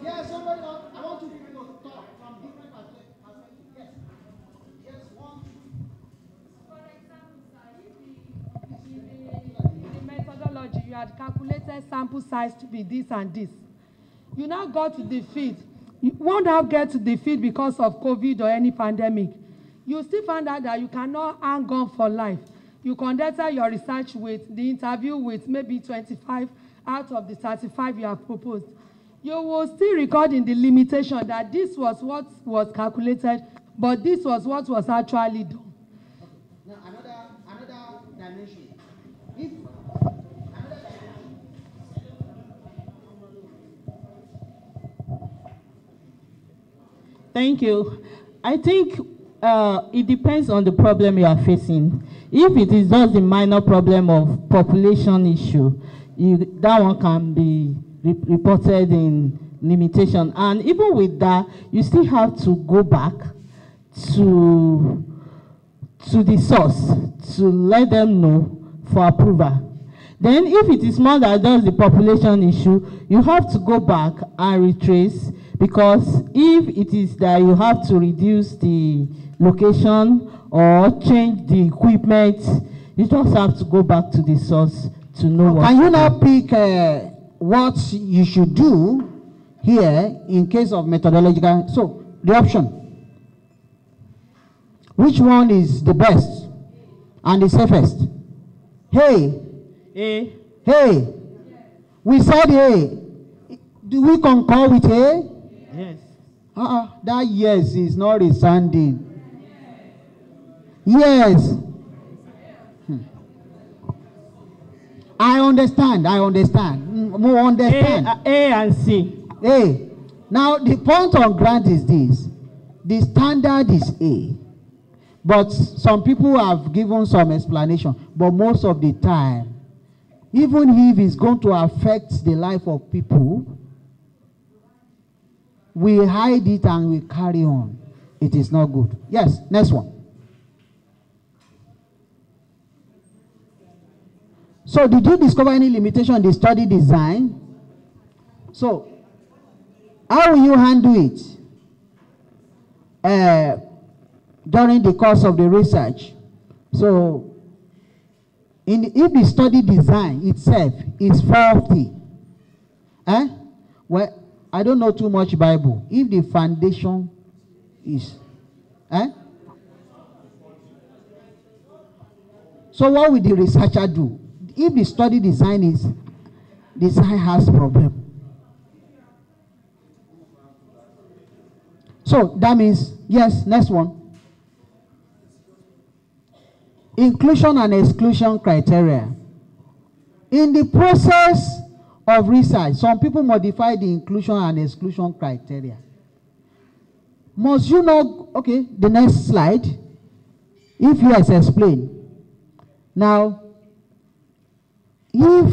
Yes, somebody, I want you people to talk from different perspectives. Yes. Yes, one. For example, in the methodology, you had calculated sample size to be this and this. You now go to the field. You won't now get to the field because of COVID or any pandemic. You still find out that you cannot hang on for life. You conducted your research with the interview with maybe 25 out of the 35 you have proposed. You will still record in the limitation that this was what was calculated, but this was what was actually done. Now another dimension. Thank you. I think it depends on the problem you are facing. If it is just a minor problem of population issue, that one can be reported in limitation. And even with that, you still have to go back to the source to let them know for approval. Then if it is more than just the population issue, you have to go back and retrace, because if it is that you have to reduce the location or change the equipment, you just have to go back to the source to know what. Can you now pick what you should do here in case of methodological? So the option, which one is the best and the safest? Hey. A. Hey. We said A. Do we concur with A? Yes. That yes is not resounding. Yes. I understand. More understand. A and C. A. Now the point on grant is this. The standard is A. But some people have given some explanation. But most of the time, even if it's going to affect the life of people, we hide it and we carry on. It is not good. Yes, next one. So did you discover any limitation in the study design? So how will you handle it during the course of the research? So If the study design itself is faulty, well, I don't know too much Bible. If the foundation is, so what will the researcher do? If the study design has problem. So that means, yes, next one. Inclusion and exclusion criteria. In the process of research, some people modify the inclusion and exclusion criteria. Must you know, okay, the next slide. If yes, explain. Now, if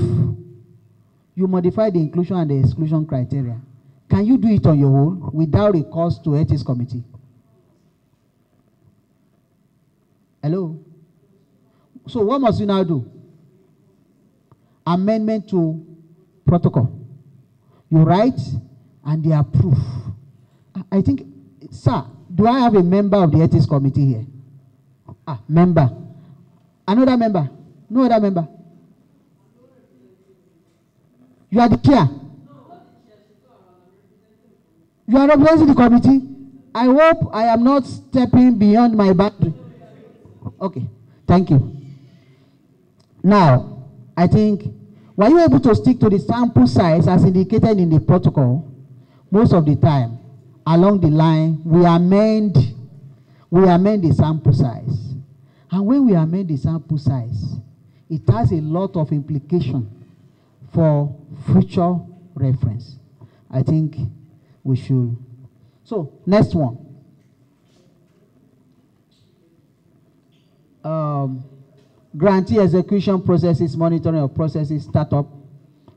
you modify the inclusion and the exclusion criteria, can you do it on your own without recourse to ethics committee? Hello? So what must you now do? Amendment to protocol. You write and they approve. I think, sir, do I have a member of the ethics committee here? Member. Another member? No other member? You are the chair. You are representing the committee. I hope I am not stepping beyond my boundary. Okay, thank you. Now, I think, were you able to stick to the sample size as indicated in the protocol? Most of the time, along the line, we amend the sample size. And when we amend the sample size, it has a lot of implication for future reference. I think we should. So, next one. Grantee execution processes, monitoring of processes, startup.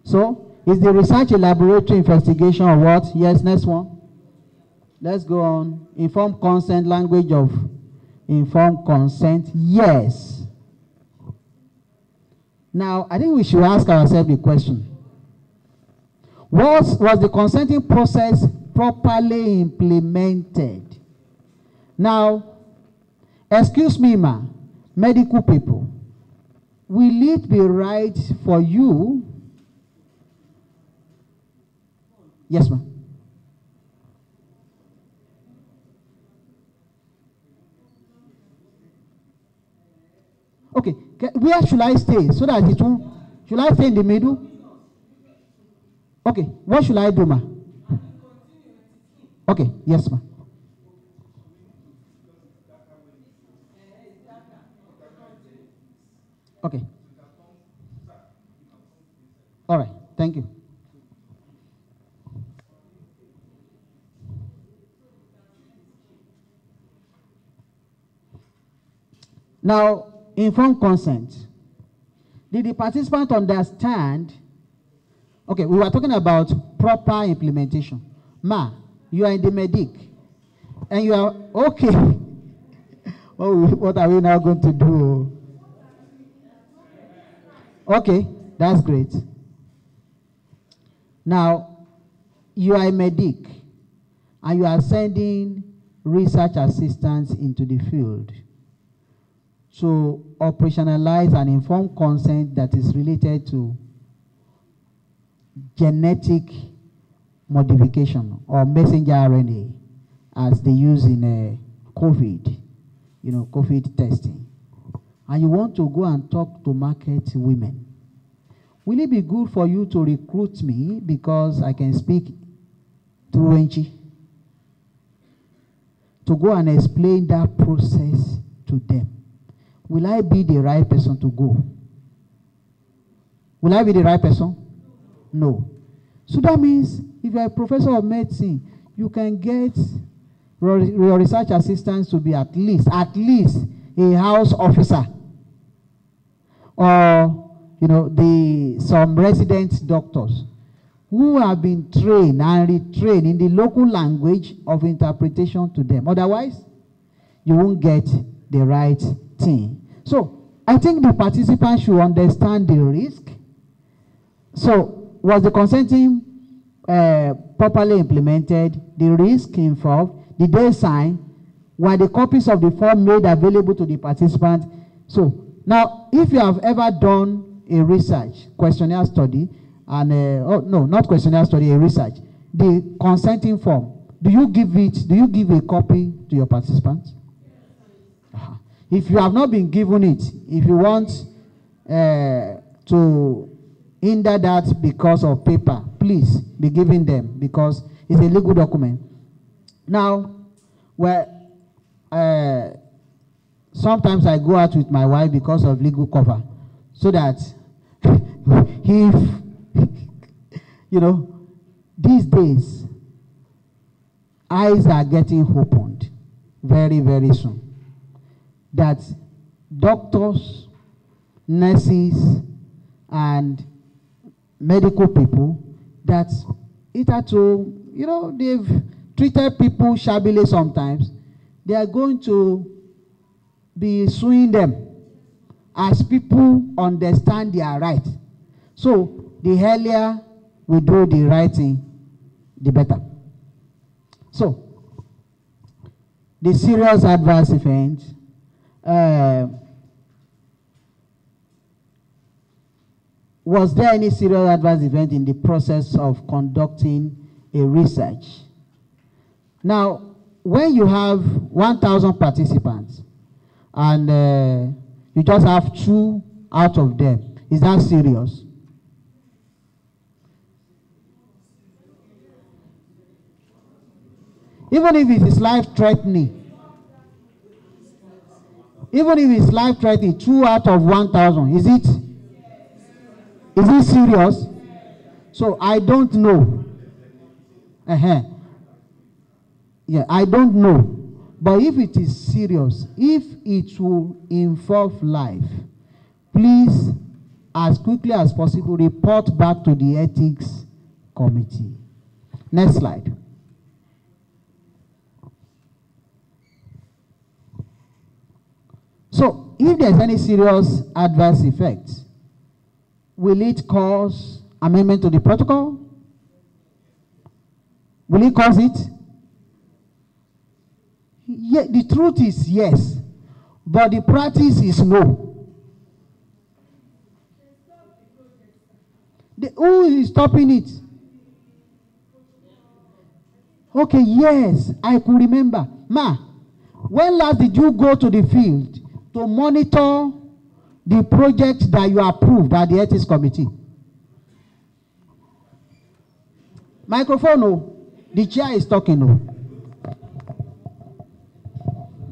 So, is the research a laboratory investigation or what? Yes, next one. Let's go on. Informed consent, language of informed consent. Yes. Now, I think we should ask ourselves the question. Was the consenting process properly implemented? Now, excuse me, ma, medical people, will it be right for you? Yes, ma'am. Okay, where should I stay so that it won't? Should I stay in the middle? Okay, what should I do, ma? Okay, yes, ma. Okay. All right, thank you. Now, informed consent. Did the participant understand? Okay, we were talking about proper implementation. Ma, you are in the medic, and you are, okay. What are we now going to do? Okay, that's great. Now, you are a medic, and you are sending research assistants into the field to operationalize an informed consent that is related to genetic modification or messenger RNA, as they use in COVID, COVID testing. And you want to go and talk to market women. Will it be good for you to recruit me because I can speak Truenchi? To go and explain that process to them. Will I be the right person to go? Will I be the right person? No. So that means if you're a professor of medicine, you can get your research assistants to be at least a house officer, or some resident doctors who have been trained and retrained in the local language of interpretation to them. Otherwise, you won't get the right thing. So I think the participants should understand the risk. So was the consenting properly implemented? The risk involved? Did they sign? Were the copies of the form made available to the participant? So Now, if you have ever done a research questionnaire study, and oh no, not questionnaire study, a research, the consenting form, do you give a copy to your participants? If you have not been given it, if you want to hinder that because of paper, please be giving them, because it's a legal document. Now, sometimes I go out with my wife because of legal cover, so that if, you know, these days, eyes are getting opened very, very soon. That doctors, nurses, and medical people, that either to, you know, they've treated people shabbily sometimes, they are going to be suing them as people understand their right. So the earlier we do the right thing, the better. So the serious adverse event, was there any serious adverse event in the process of conducting a research? Now, when you have 1,000 participants and you just have 2 out of them, is that serious? Even if it is life-threatening, 2 out of 1,000, is it serious? So I don't know. Yeah, I don't know. But if it is serious, if it will involve life, please, as quickly as possible, report back to the ethics committee. Next slide. So, if there's any serious adverse effect, will it cause amendment to the protocol? Will it cause it? Yeah, the truth is yes, but the practice is no. Who is stopping it? Okay, yes, I could remember. Ma, when last did you go to the field to monitor the project that you approved at the ethics committee? Microphone, no. The chair is talking, no.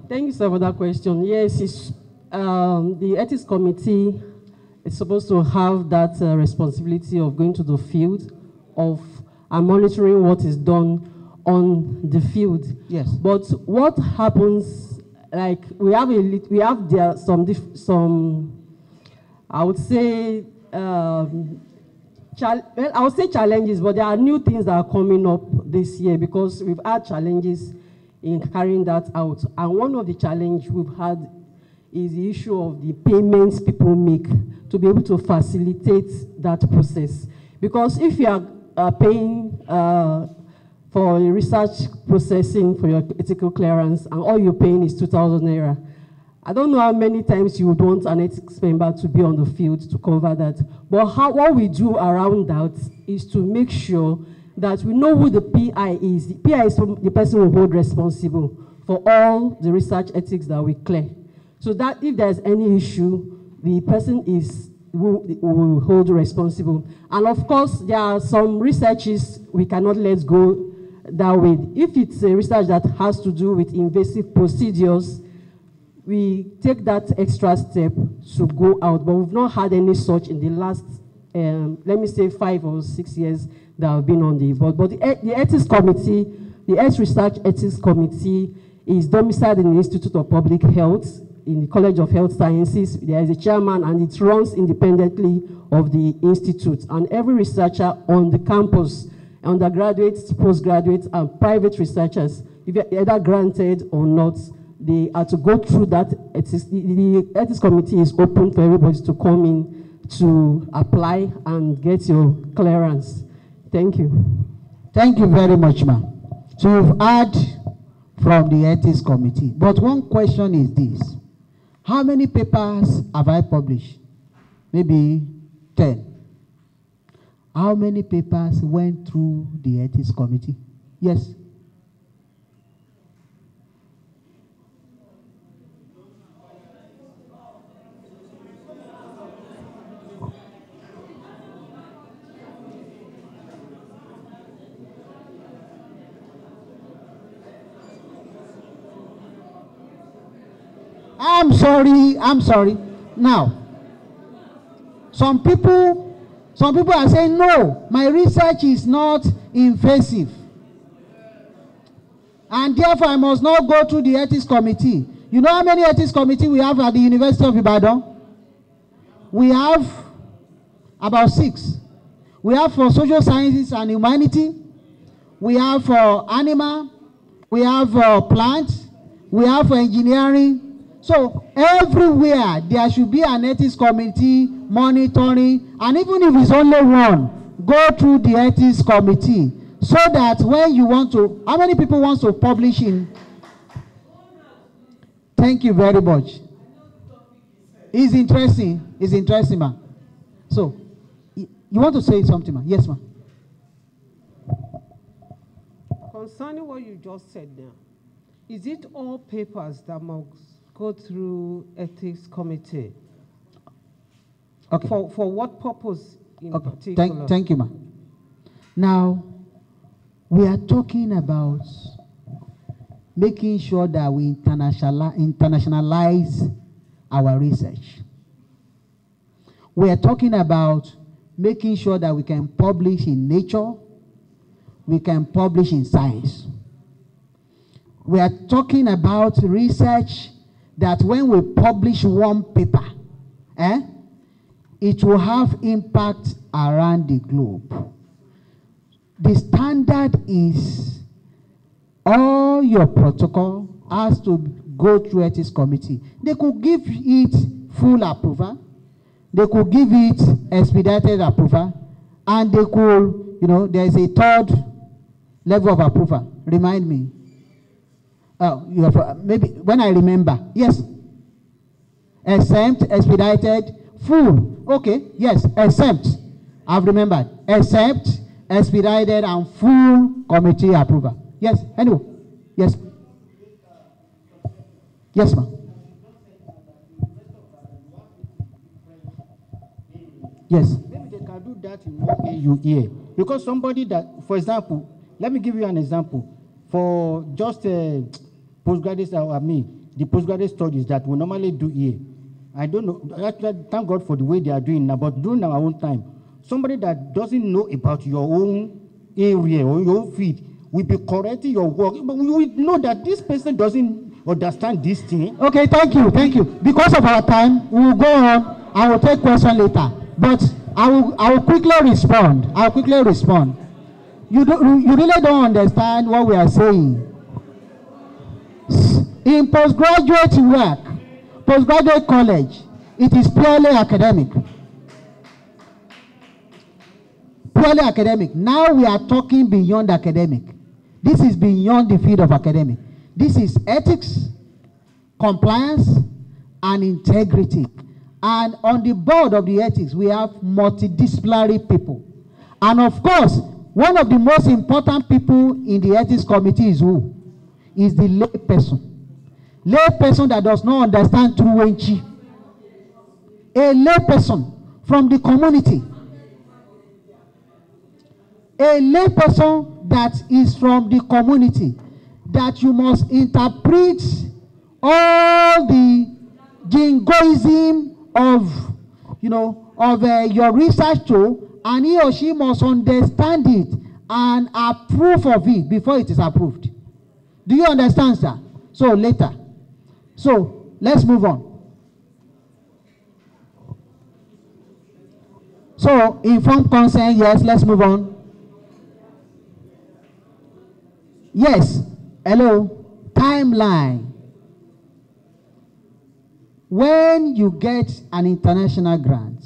Thank you, sir, for that question. Yes, the ethics committee is supposed to have that responsibility of going to the field and monitoring what is done on the field. Yes. But what happens, like we have there some I would say challenges, but there are new things that are coming up this year because we've had challenges in carrying that out. And one of the challenges we've had is the issue of the payments people make to be able to facilitate that process. Because if you are paying for research processing for your ethical clearance and all you're paying is 2,000 naira, I don't know how many times you would want an ethics member to be on the field to cover that. But what we do around that is to make sure that we know who the PI is. The PI is the person who holds responsible for all the research ethics that we clear. So that if there's any issue, the person is who will hold responsible. And of course, there are some researches we cannot let go that way. If it's a research that has to do with invasive procedures, we take that extra step to go out, but we've not had any such in the last, let me say 5 or 6 years that have been on the board. But the ethics committee, the Health Research Ethics Committee is domiciled in the Institute of Public Health, in the College of Health Sciences. There is a chairman and it runs independently of the institute. And every researcher on the campus, undergraduates, postgraduates, and private researchers, if you're either granted or not, they are to go through that. The ethics committee is open for everybody to come in to apply and get your clearance. Thank you. Thank you very much, ma'am. So you've heard from the ethics committee. But one question is this. How many papers have I published? Maybe 10. How many papers went through the ethics committee? Yes. I'm sorry. Now, some people are saying, no, my research is not invasive. And therefore, I must not go to the ethics committee. You know how many ethics committees we have at the University of Ibadan? We have about 6. We have for social sciences and humanity. We have for animal. We have for plants. We have for engineering. So everywhere there should be an ethics committee monitoring, and even if it's only one, go through the ethics committee, so that when you want to, how many people want to publish in? Thank you very much. It's interesting, ma. So, you want to say something, ma? Yes, ma. Concerning what you just said now, is it all papers that must go through ethics committee? Okay. For what purpose in okay. particular? Thank you, ma. Now, we are talking about making sure that we internationalize our research. We are talking about making sure that we can publish in Nature, we can publish in Science. We are talking about research that when we publish one paper, it will have impact around the globe. The standard is all your protocol has to go through ethics committee. They could give it full approval. They could give it expedited approval. And they could, there's a third level of approval. Remind me. You have, maybe when I remember. Yes. Exempt, expedited, full. Okay. Yes. Exempt. I've remembered. Exempt, expedited, and full committee approval. Yes. Anyway. Yes. Yes, ma'am. Yes. Maybe they can do that in one AUA. Because somebody that, for example, let me give you an example. For just postgraduate, the postgraduate studies that we normally do here. I don't know, actually, thank God for the way they are doing now, but during our own time, somebody that doesn't know about your own area or your own field will be correcting your work, but we will know that this person doesn't understand this thing. Okay, thank you. Because of our time, we will go on. I will take questions later, but I will quickly respond. You really don't understand what we are saying. In postgraduate work, postgraduate college, it is purely academic. Purely academic. Now we are talking beyond academic. This is beyond the field of academic. This is ethics, compliance, and integrity. And on the board of the ethics, we have multidisciplinary people. And of course, one of the most important people in the ethics committee is who? Is the lay person. Lay person that does not understand Truwenchi. A lay person from the community. A lay person that is from the community, that you must interpret all the jingoism of your research to, and he or she must understand it and approve of it before it is approved. Do you understand, sir? So later. So let's move on. So informed consent, yes, let's move on. Yes, hello, timeline. When you get an international grant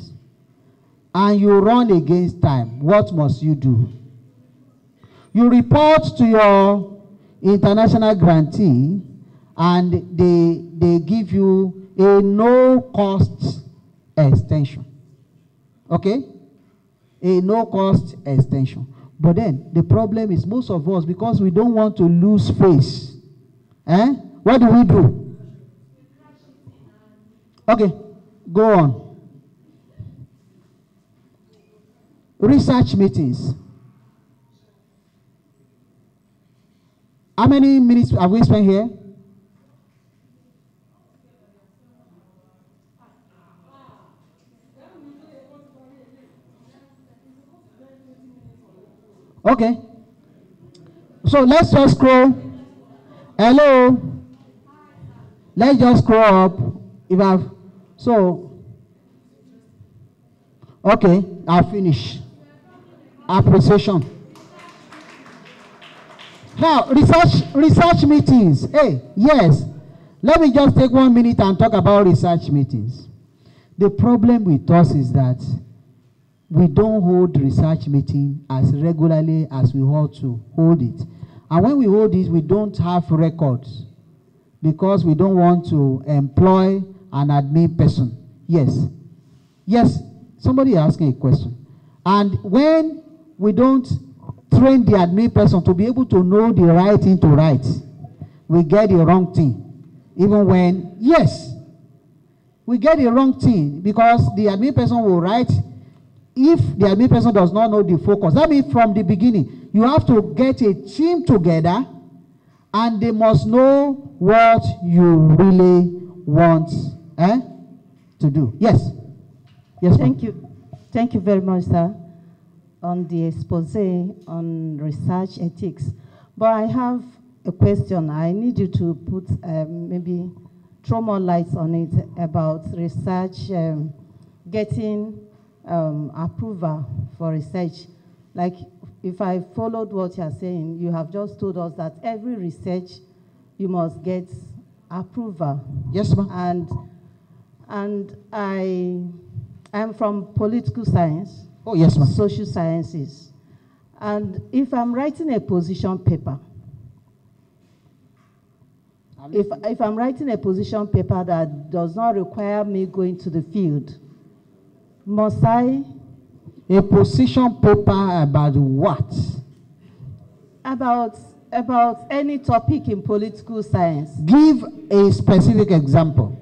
and you run against time, what must you do? You report to your international grantee and they give you a no-cost extension. Okay? A no-cost extension. But then, the problem is most of us, because we don't want to lose face, what do? Okay, go on. Research meetings. How many minutes have we spent here? Okay. So let's just scroll. Hello. Let's just scroll up. If I've okay, I'll finish. Appreciation. Now, research meetings. Hey, yes. Let me just take 1 minute and talk about research meetings. The problem with us is that we don't hold research meeting as regularly as we ought to hold it. And when we hold it, we don't have records because we don't want to employ an admin person. Yes. Yes, somebody asking a question. And when we don't train the admin person to be able to know the right thing to write, we get the wrong thing. Even when, yes, we get the wrong thing because the admin person will write. If the admin person does not know the focus, that means from the beginning, you have to get a team together and they must know what you really want to do. Yes. Yes, thank you. Thank you very much, sir, on the expose on research ethics. But I have a question. I need you to put maybe throw more lights on it about research getting approval for research. Like, if I followed what you're saying, you have just told us that every research you must get approval. Yes, ma'am. And I'm from political science. Oh, yes, ma'am. Social sciences. And if I'm writing a position paper, if I'm writing a position paper that does not require me going to the field, must I? A position paper about what? About any topic in political science. Give a specific example.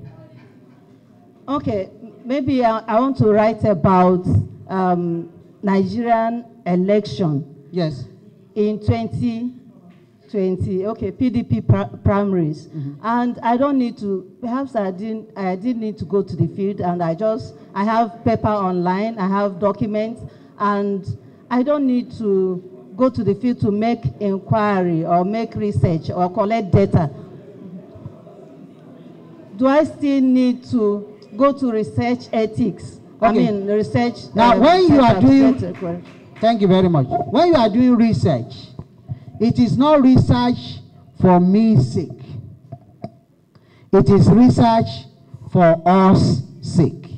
Okay, maybe I want to write about Nigerian election. Yes. In 2020, okay, PDP primaries. And I don't need to, perhaps I didn't need to go to the field, and I have paper online, I have documents, and I don't need to go to the field to make inquiry or make research or collect data. Do I still need to go to research ethics? Okay. I mean, research. Now, when you are doing, thank you very much. When you are doing research, it is not research for me's sake. It is research for us' sake.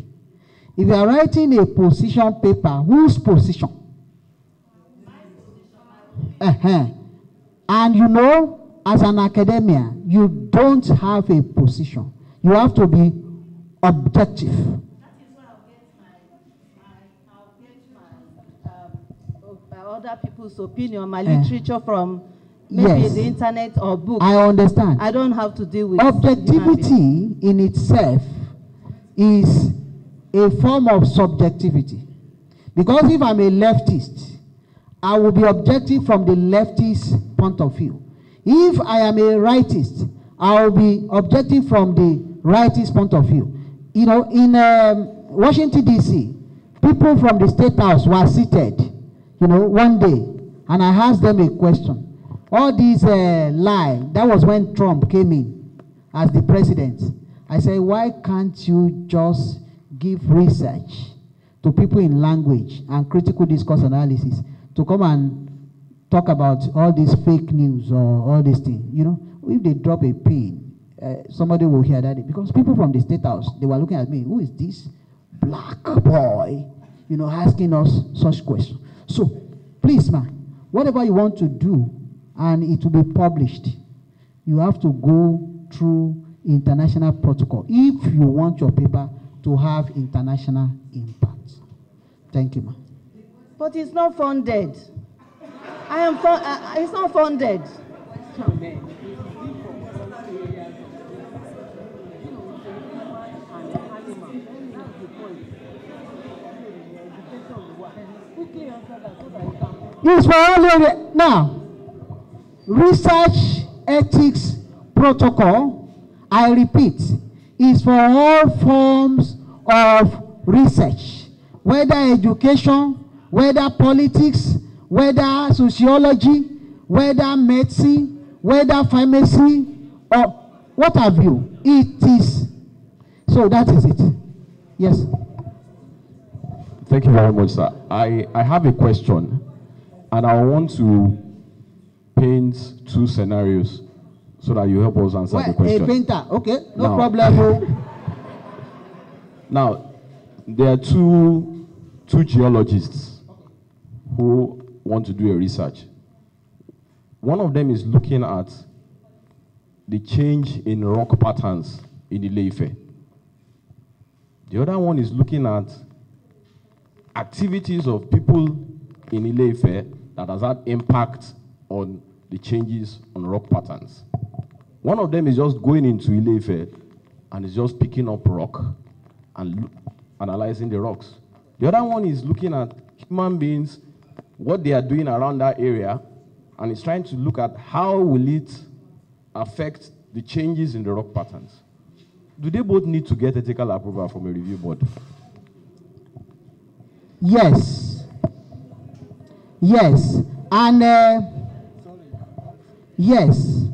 If you are writing a position paper, whose position? And you know, as an academia, you don't have a position. You have to be objective. That is where I'll get my other people's opinion, my literature from maybe the internet or books. I understand. I don't have to deal with objectivity in itself is a form of subjectivity. Because if I'm a leftist, I will be objective from the leftist point of view. If I am a rightist, I will be objective from the rightist point of view. You know, in Washington, D.C., people from the State House were seated, you know, one day, and I asked them a question. All these lie, that was when Trump came in as the president. I said, why can't you just give research to people in language and critical discourse analysis to come and talk about all this fake news or all these things? You know, if they drop a pin, somebody will hear that. Because people from the State House, they were looking at me, who is this black boy, you know, asking us such questions. So, please, man, whatever you want to do, and it will be published, you have to go through international protocol if you want your paper to have international impact. Thank you, ma'am. But it's not funded. It's not funded. It's for only now. Research ethics protocol, I repeat, is for all forms of research, whether education, whether politics, whether sociology, whether medicine, whether pharmacy, or what have you. It is. So that is it. Yes. Thank you very much, sir. I have a question, and I want to paint two scenarios so that you help us answer the question. A painter, okay, no problem. Now, there are two geologists who want to do a research. One of them is looking at the change in rock patterns in ILE-IFE. The other one is looking at activities of people in ILE-IFE that has had impact on the changes on rock patterns. One of them is just going into ILE-IFE and is just picking up rock and analyzing the rocks. The other one is looking at human beings, what they are doing around that area, and is trying to look at how will it affect the changes in the rock patterns. Do they both need to get ethical approval from a review board? Yes. Yes. And yes,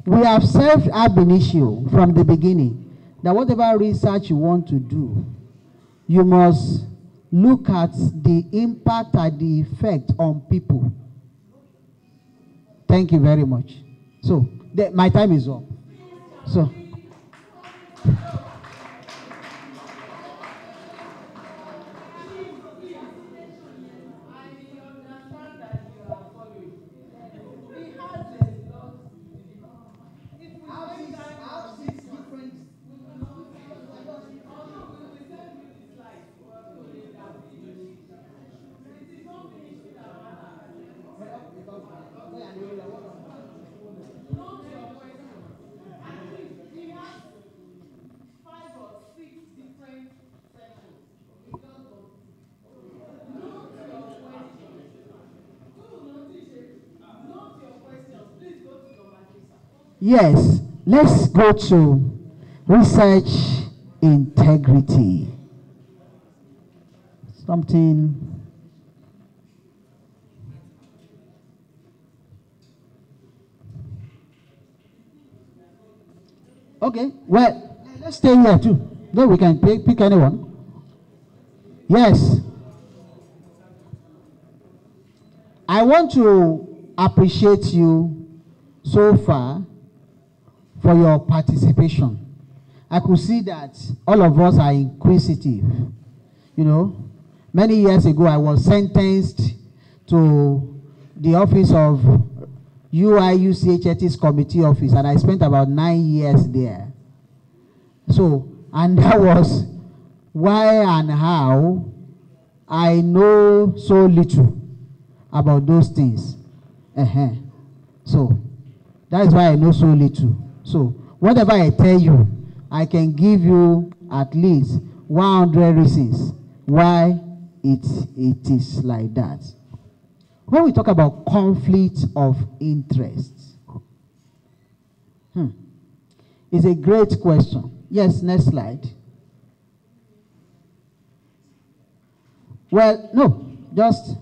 we have served ab initio from the beginning that whatever research you want to do, you must look at the impact and the effect on people. Thank you very much. So, my time is up. So. Yes, let's go to research integrity. Something. Okay, well, let's stay here too. Then we can pick anyone. Yes. I want to appreciate you so far for your participation. I could see that all of us are inquisitive. You know, many years ago I was sentenced to the office of UI-UCH Ethics Committee office, and I spent about 9 years there. So, and that was why and how I know so little about those things. So, that is why I know so little. So, whatever I tell you, I can give you at least 100 reasons why it is like that. When we talk about conflict of interest, it's a great question. Yes, next slide. Well, no, just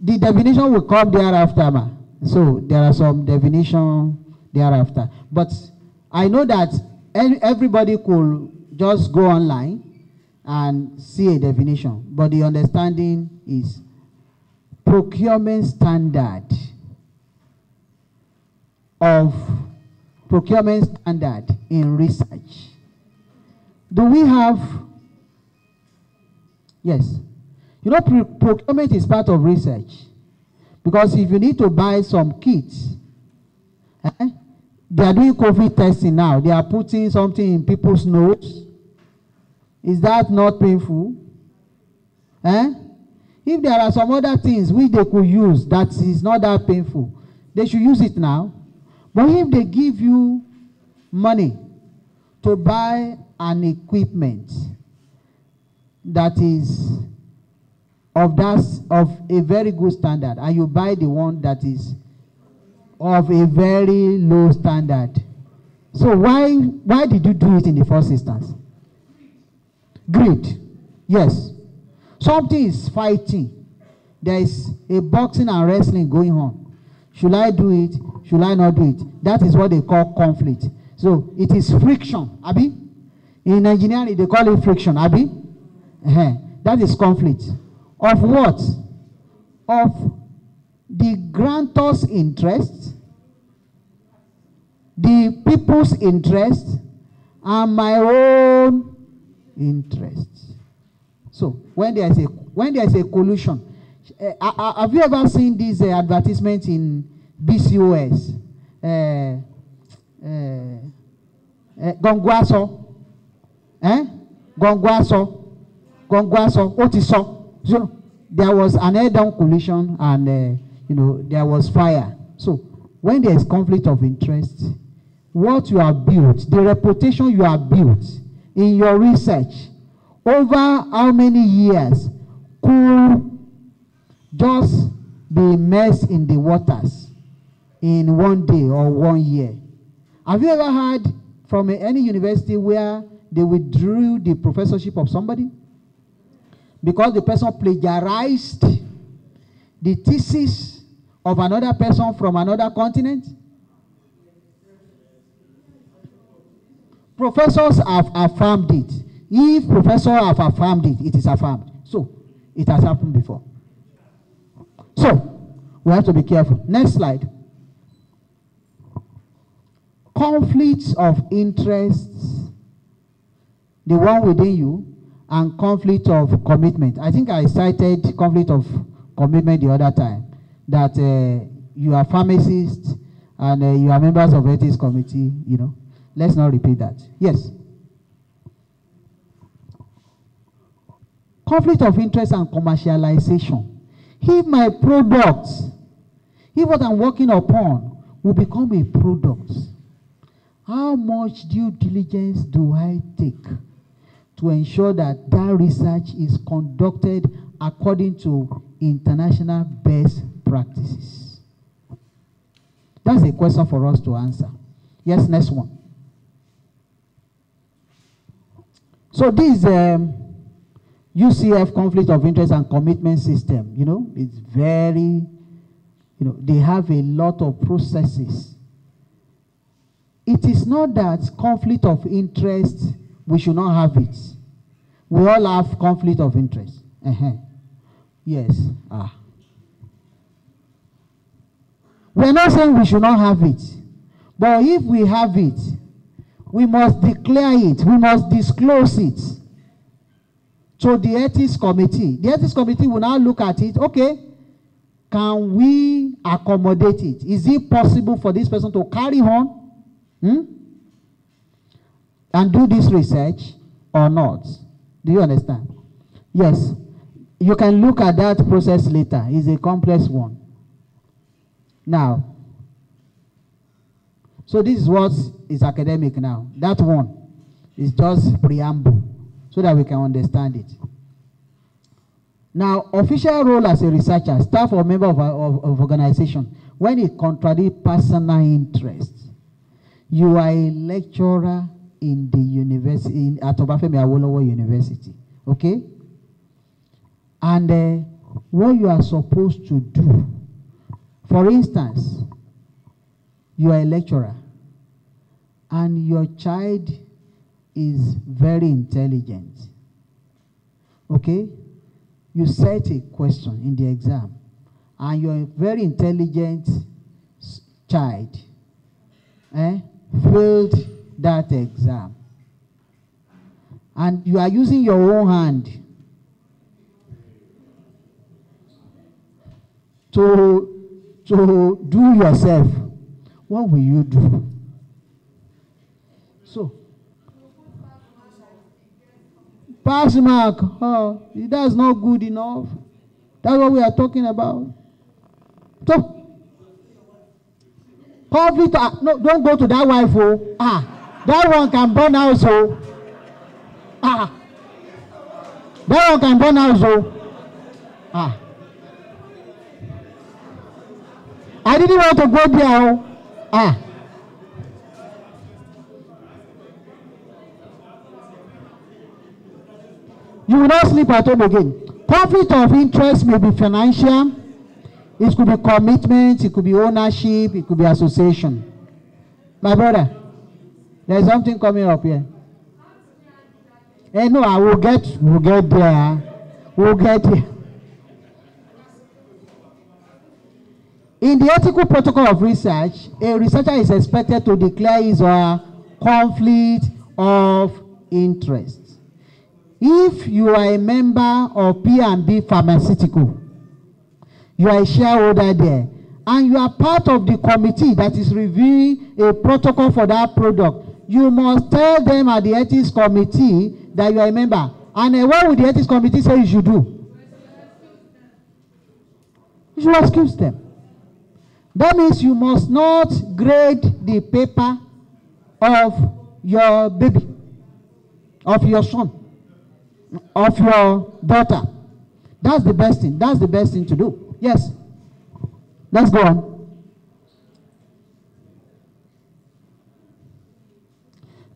the definition will come thereafter, ma. So there are some definition thereafter. But I know that everybody could just go online and see a definition. But the understanding is procurement standard in research. Do we have? Yes. You know, procurement is part of research. Because if you need to buy some kits, They are doing COVID testing now. They are putting something in people's nose. Is that not painful? Eh? If there are some other things which they could use that is not that painful, they should use it now. But if they give you money to buy an equipment that is of a very good standard, and you buy the one that is of a very low standard, so why did you do it in the first instance? Greed. Yes. Something is fighting. There is a boxing and wrestling going on. Should I do it? Should I not do it? That is what they call conflict. So it is friction, Abi. In engineering, they call it friction, Abi. That is conflict. Of what? Of the grantor's interest, the people's interest, and my own interest. So when there is a collusion, have you ever seen these advertisements in BCOS? Gongwaso, Gongwaso, Otiso. So there was an head-on collision, and there was fire. So when there is conflict of interest, what you have built, the reputation you have built in your research over how many years could just be immersed in the waters in one day or 1 year. Have you ever heard from any university where they withdrew the professorship of somebody because the person plagiarized the thesis of another person from another continent? Professors have affirmed it. If professors have affirmed it, it is affirmed. So, it has happened before. So, we have to be careful. Next slide. Conflicts of interests, the one within you, and conflict of commitment. I think I cited conflict of commitment the other time, that you are pharmacists and you are members of ethics committee, Let's not repeat that. Yes. Conflict of interest and commercialization. If my product, if what I'm working upon will become a product, how much due diligence do I take to ensure that that research is conducted according to international best practices? That's a question for us to answer. Yes, next one. So this UCF conflict of interest and commitment system, it's very, they have a lot of processes. It is not that conflict of interest, we should not have it. We all have conflict of interest. Yes. We're not saying we should not have it. But if we have it, we must declare it. We must disclose it to the ethics committee. The ethics committee will now look at it. Okay, can we accommodate it? Is it possible for this person to carry on and do this research or not? Do you understand? Yes. You can look at that process later. It's a complex one. Now, so this is what is academic now. That one is just preamble so that we can understand it. Now, official role as a researcher, staff or member of organization, when it contradicts personal interest, you are a lecturer in the university, at OBAFEMI AWOLOWO University, okay? And what you are supposed to do, for instance, you are a lecturer and your child is very intelligent, okay? You set a question in the exam and your very intelligent child failed that exam, and you are using your own hand to do yourself. What will you do? Pass mark. Oh, that's not good enough. That's what we are talking about. So, conflict, no, don't go to that wife, oh. That one can burn out, so. That one can burn out, so. I didn't want to go there, oh. You will not sleep at home again. Conflict of interest may be financial. It could be commitment. It could be ownership. It could be association. My brother, there's something coming up here. Hey, no, we'll get there. We'll get there. In the ethical protocol of research, a researcher is expected to declare his or her conflict of interest. If you are a member of P&B Pharmaceutical, you are a shareholder there, and you are part of the committee that is reviewing a protocol for that product, you must tell them at the ethics committee that you are a member. And what would the ethics committee say you should do? You should excuse them. That means you must not grade the paper of your baby, of your son, of your daughter. That's the best thing. That's the best thing to do. Yes. Let's go on.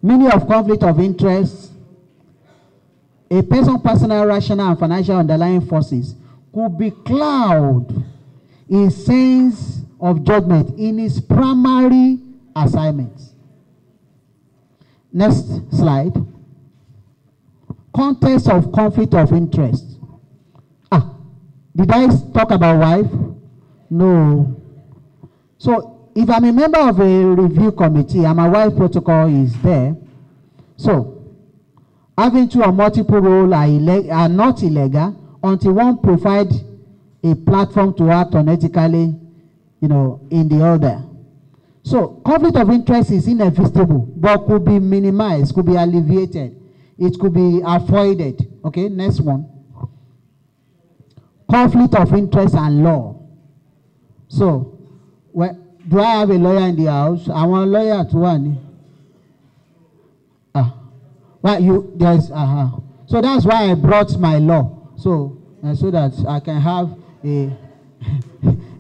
Meaning of conflict of interest. A person's personal, rational, and financial underlying forces could be cloud in sense of judgment in his primary assignments. Next slide. Context of conflict of interest. Did I talk about wife? No. So if I'm a member of a review committee and my wife protocol is there, so having two or multiple roles are not illegal until one provides a platform to act unethically, in the other. So conflict of interest is inevitable, but could be minimized, could be alleviated, it could be avoided. Okay, next one. Conflict of interest and law. So, do I have a lawyer in the house? I want a lawyer to one. So that's why I brought my law. So that I can have a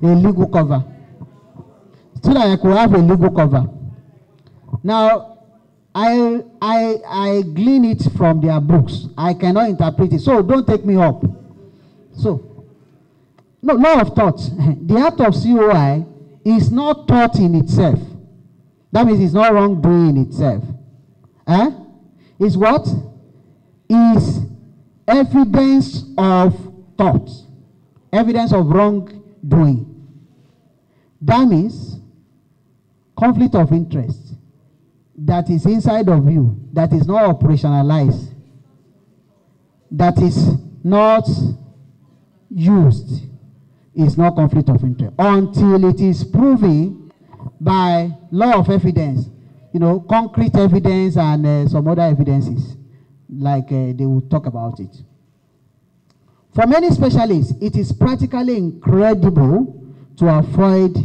legal cover. So that I could have a legal cover. Now, I glean it from their books. I cannot interpret it. So don't take me up. So, no, law of thought. The act of COI is not thought in itself. That means it's not wrongdoing in itself. Is what? Is evidence of thought. Evidence of wrongdoing. That means conflict of interest that is inside of you, that is not operationalized, that is not used, is not conflict of interest until it is proven by law of evidence, concrete evidence and some other evidences, like they will talk about it. For many specialists, it is practically incredible to avoid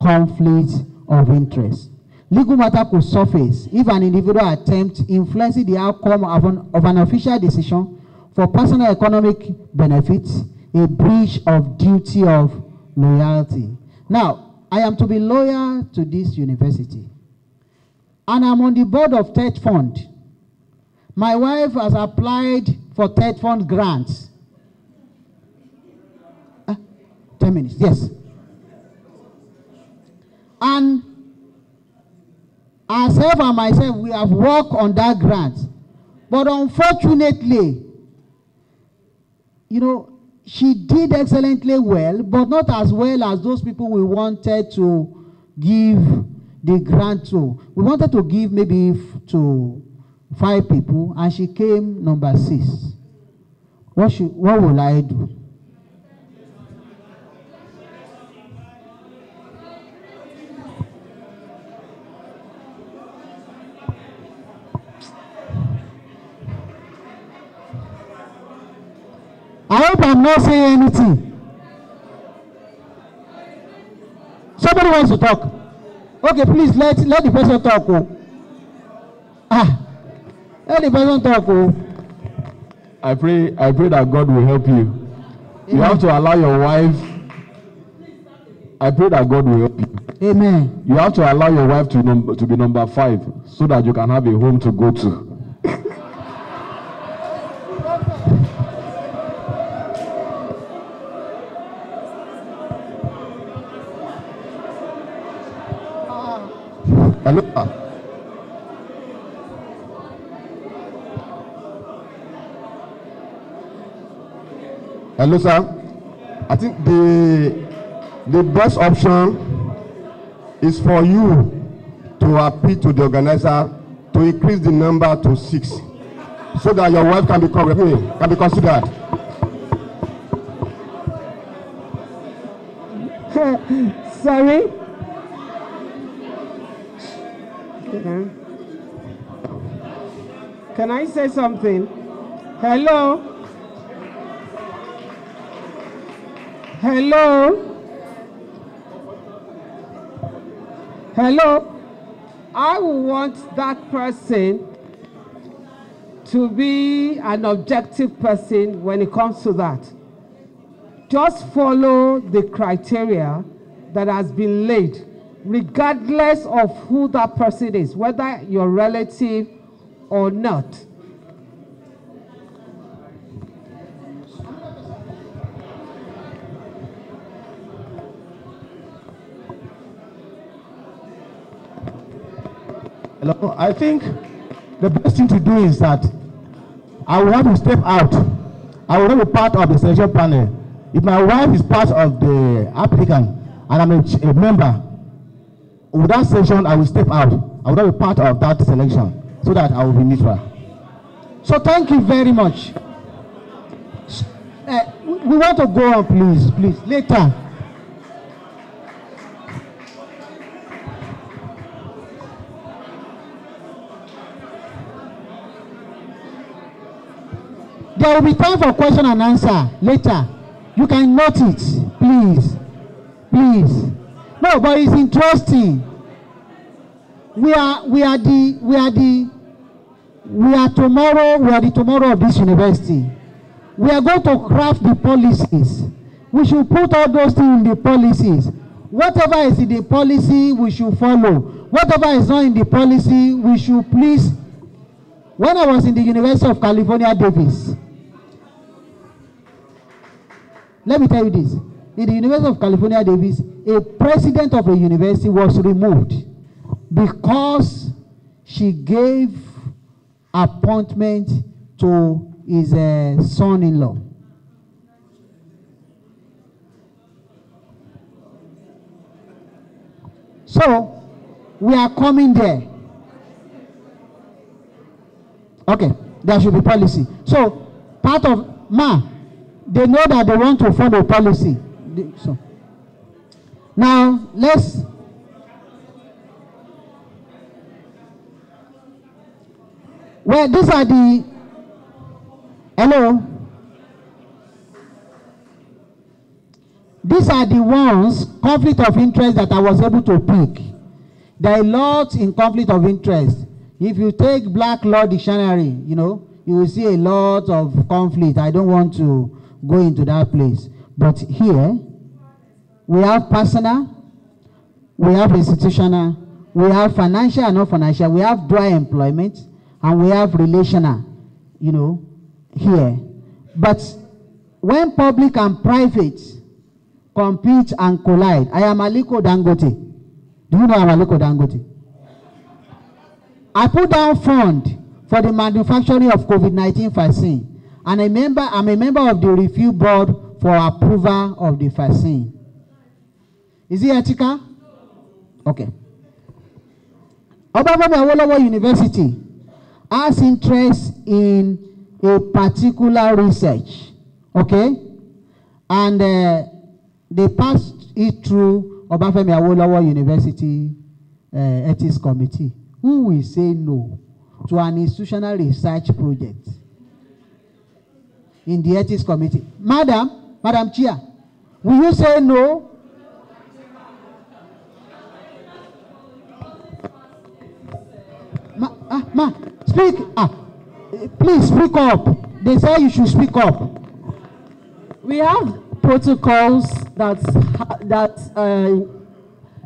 conflict of interest. Legal matter could surface if an individual attempts influencing the outcome of an official decision for personal economic benefits, a breach of duty of loyalty. Now, I am to be loyal to this university, and I'm on the board of TED Fund. My wife has applied for TED Fund grants. 10 minutes, yes. And herself and myself, we have worked on that grant. But unfortunately, she did excellently well, but not as well as those people we wanted to give the grant to. We wanted to give maybe to 5 people, and she came number 6. What will I do? not saying anything. Somebody wants to talk. Okay, please let the person talk. Oh. Let the person talk. Oh. I pray that God will help you. Amen. You have to allow your wife. I pray that God will help you. Amen. You have to allow your wife to be number 5 so that you can have a home to go to. Hello. Hello, sir. I think the best option is for you to appeal to the organizer to increase the number to 6, so that your wife can be considered. Sorry. Can I say something? Hello? Hello? Hello? I want that person to be an objective person when it comes to that. Just follow the criteria that has been laid, regardless of who that person is, whether your relative or not. Hello, I think the best thing to do is that I will have to step out. I will not be part of the selection panel. If my wife is part of the applicant and I'm a member, with that selection, I will step out. I will not be part of that selection so that I will be neutral. So thank you very much. We want to go on, please, later. There will be time for question and answer later. You can note it, please. No, but it's interesting. We are the tomorrow of this university. We are going to craft the policies. We should put all those things in the policies. Whatever is in the policy, we should follow. Whatever is not in the policy, we should please. When I was in the University of California, Davis, let me tell you this. In the University of California, Davis, a president of a university was removed because she gave appointment to his son-in-law. So, we are coming there. Okay, there should be policy. So, part of they know that they want to follow policy. So, now let's. Well, these are the. Hello. These are the ones, conflict of interest, that I was able to pick. There are a lot in conflict of interest. If you take Black Law Dictionary, you will see a lot of conflict. I don't want to go into that place. But here, we have personal, we have institutional, we have financial and non-financial, we have dual employment, and we have relational, here. But when public and private compete and collide, I am Aliko Dangote. Do you know I'm Aliko Dangote? I put down fund for the manufacturing of COVID-19 vaccine. And I'm a member of the review board for approval of the vaccine. Is it ethical? Okay. OBAFEMI AWOLOWO University has interest in a particular research. Okay? And they passed it through OBAFEMI AWOLOWO University Ethics Committee. Who will say no to an institutional research project? in the Ethics Committee. Madam Chair, will you say no? Speak. Please speak up. They say you should speak up. We have protocols that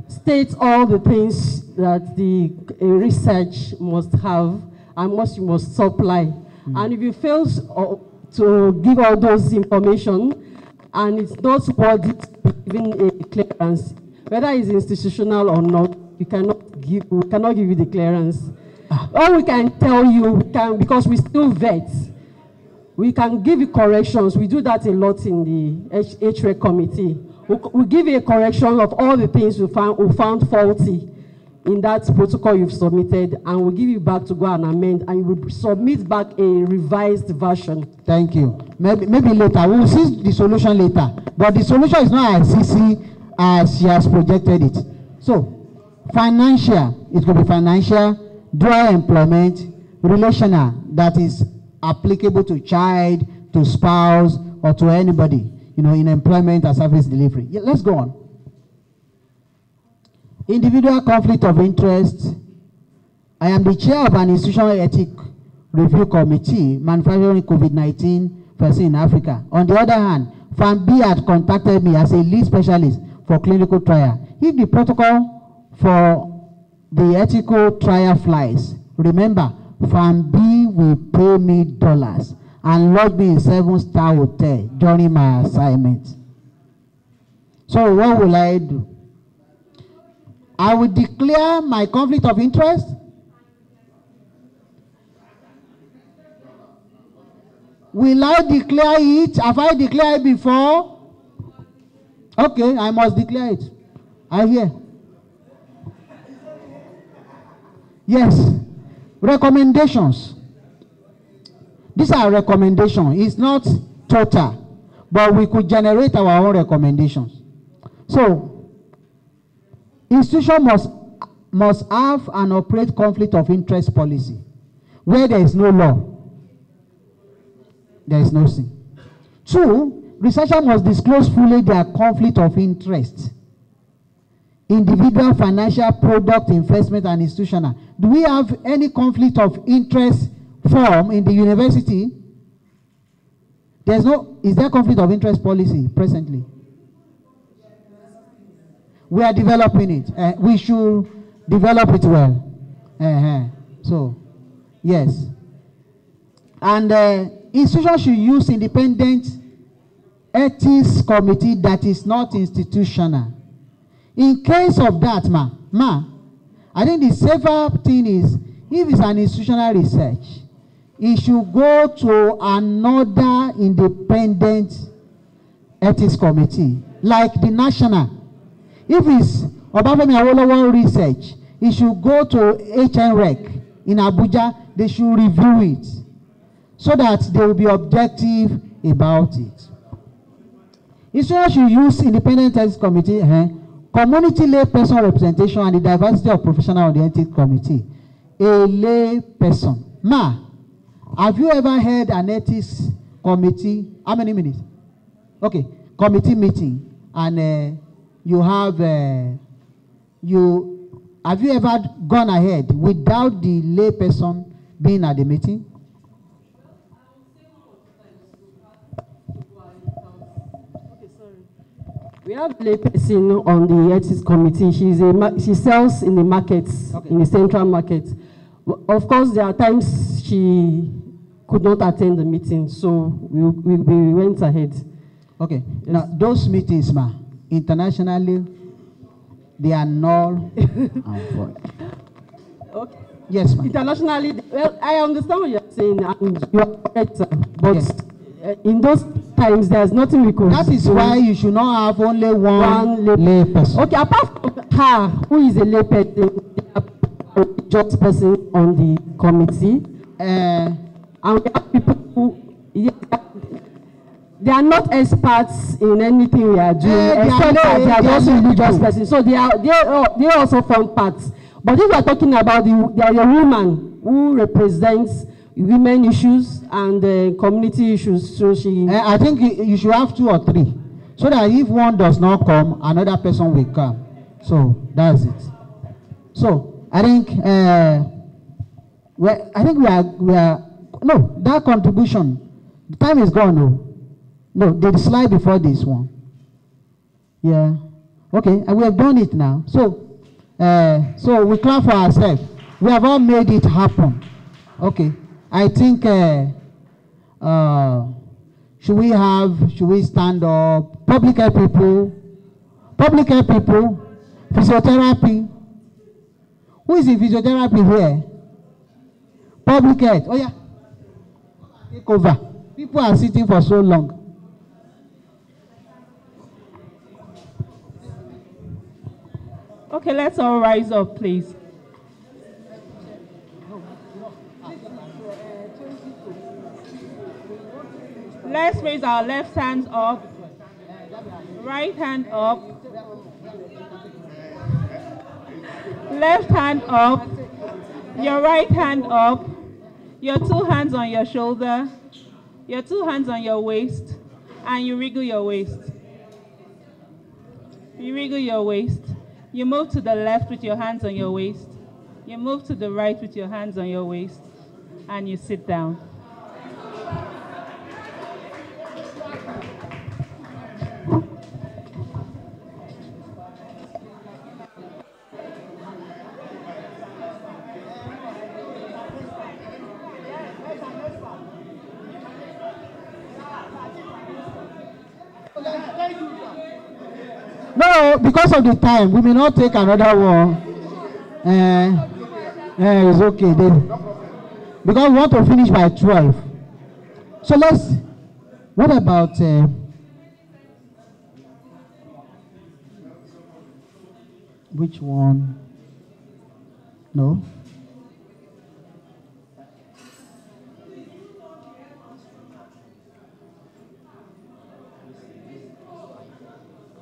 state all the things that the research must have and must supply. And if you fail to give all those information and it's not worthy to giving a clearance, whether it's institutional or not, we cannot give you the clearance. All we can tell you, because we still vet, we can give you corrections. We do that a lot in the HREC committee. We give you a correction of all the things we found faulty in that protocol you've submitted, and we'll give you back to go and amend, and you will submit back a revised version. Thank you. Maybe later. We will see the solution later. But the solution is not as easy as she has projected it. So, financial, it could be financial, dual employment, relational, that is applicable to child, to spouse, or to anybody, in employment or service delivery. Yeah, let's go on. Individual conflict of interest. I am the chair of an institutional ethics review committee manufacturing COVID-19 vaccine in Africa. On the other hand, FAMB had contacted me as a lead specialist for clinical trial. If the protocol for the ethical trial flies, remember, FAMB will pay me dollars and lodge me in 7-star hotel during my assignment. So what will I do? I will declare my conflict of interest. Will I declare it? Have I declared it before? Okay, I must declare it. I hear. Yes. Recommendations. These are recommendations. It's not total, but we could generate our own recommendations. So, institution must have and operate conflict of interest policy. Where there is no law, there is no sin. 2, researchers must disclose fully their conflict of interest. Individual, financial, product, investment, and institutional. Do we have any conflict of interest form in the university? There's no. Is there conflict of interest policy presently? We are developing it. We should develop it well. So, yes. And institutions should use independent ethics committee that is not institutional. In case of that, I think the safer thing is, if it's an institutional research, it should go to another independent ethics committee, like the national. If it's OBAFEMI AWOLOWO research, it should go to HNREC in Abuja. They should review it so that they will be objective about it. Institutions should use independent ethics committee, community layperson representation, and the diversity of professional on the ethics committee. A layperson. Have you ever heard an ethics committee? How many minutes? Okay, committee meeting, and you have have you ever gone ahead without the layperson being at the meeting? We have a layperson on the ethics committee. She sells in the markets, in the central market. Of course, there are times she could not attend the meeting, so we went ahead. Okay. Yes. Now, those meetings, internationally, they are null and void. Okay. Yes, ma'am. Internationally, well, I understand what you're saying, and you are correct, but in those times, there's nothing we could do. That is why you should not have only one layperson. Okay, apart from her, who is a layperson, just person on the committee, and we have people who, they are not experts in anything we are doing, except that they are just religious persons. So they also form parts. But if we are talking about there is a woman who represents women issues and community issues. So she. I think you should have 2 or 3, so that if one does not come, another person will come. So that's it. So I think we are no, that contribution. The time is gone. No, the slide before this one. Yeah. Okay, and we have done it now. So so we clap for ourselves. We have all made it happen. Okay. I think should we stand up? Public health people, physiotherapy. Who is in physiotherapy here? Public health. Oh yeah. Take over. People are sitting for so long. Okay, let's all rise up, please. Let's raise our left hands up, right hand up, left hand up, your right hand up, your 2 hands on your shoulder, your 2 hands on your waist, and you wriggle your waist. You wriggle your waist. You move to the left with your hands on your waist. You move to the right with your hands on your waist, and you sit down. No, because of the time, we may not take another one. It's okay then. Because we want to finish by 12. So what about which one? No?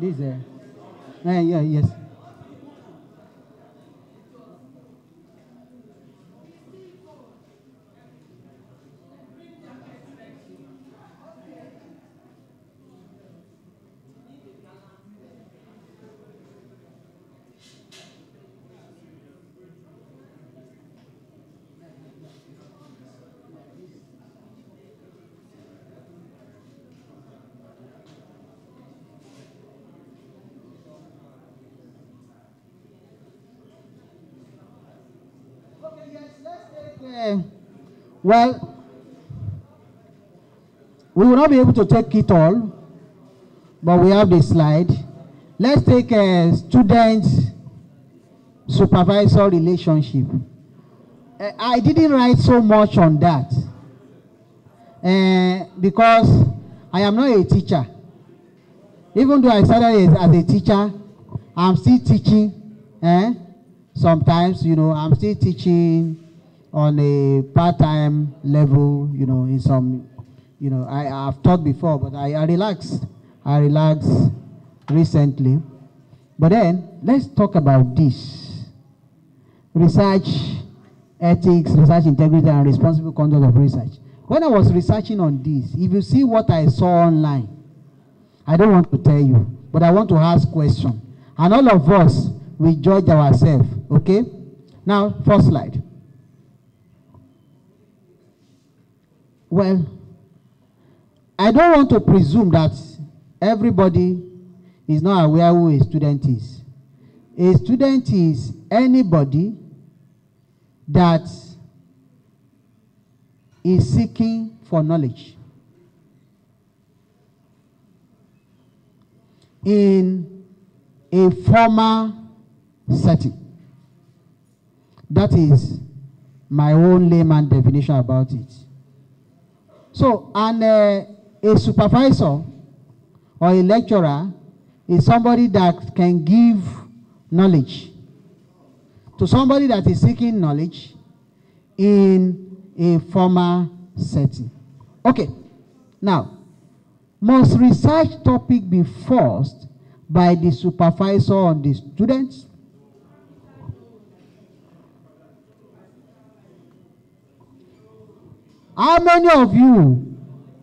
This yeah, yes. Well, we will not be able to take it all, but we have the slide. Let's take a student-supervisor relationship. I didn't write so much on that because I am not a teacher. Even though I started as a teacher, I'm still teaching. Sometimes, I'm still teaching on a part-time level, in some, I've taught before, but I relaxed recently. But then, let's talk about this. Research ethics, research integrity, and responsible conduct of research. When I was researching on this, if you see what I saw online, I don't want to tell you, but I want to ask questions. And all of us, we judge ourselves, okay? Now, first slide. Well, I don't want to presume that everybody is not aware who a student is. A student is anybody that is seeking for knowledge in a formal setting. That is my own layman definition about it. So, and a supervisor or a lecturer is somebody that can give knowledge to somebody that is seeking knowledge in a formal setting. Okay, now, must research topic be forced by the supervisor on the students? How many of you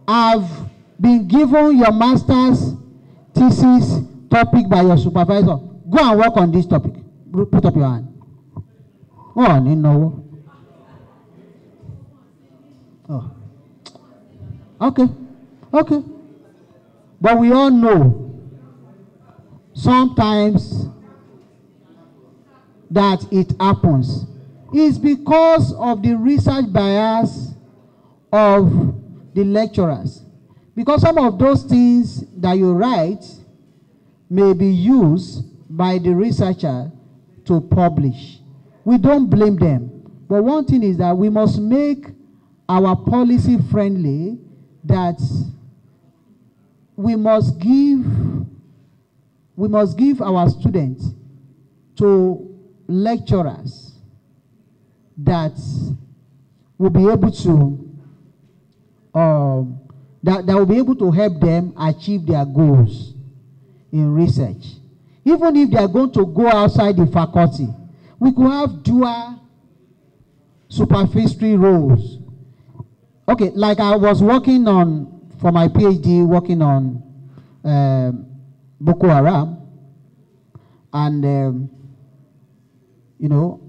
have been given your master's thesis topic by your supervisor? Go and work on this topic. Put up your hand. Oh, no. Oh. Okay. Okay. But we all know sometimes that it happens. It's because of the research bias of the lecturers. Because some of those things that you write may be used by the researcher to publish. We don't blame them. But one thing is that we must make our policy friendly, that we must give our students to lecturers that will be able to that will be able to help them achieve their goals in research. Even if they are going to go outside the faculty, we could have dual supervisory roles. Okay, like I was working on, for my PhD, working on Boko Haram, and you know,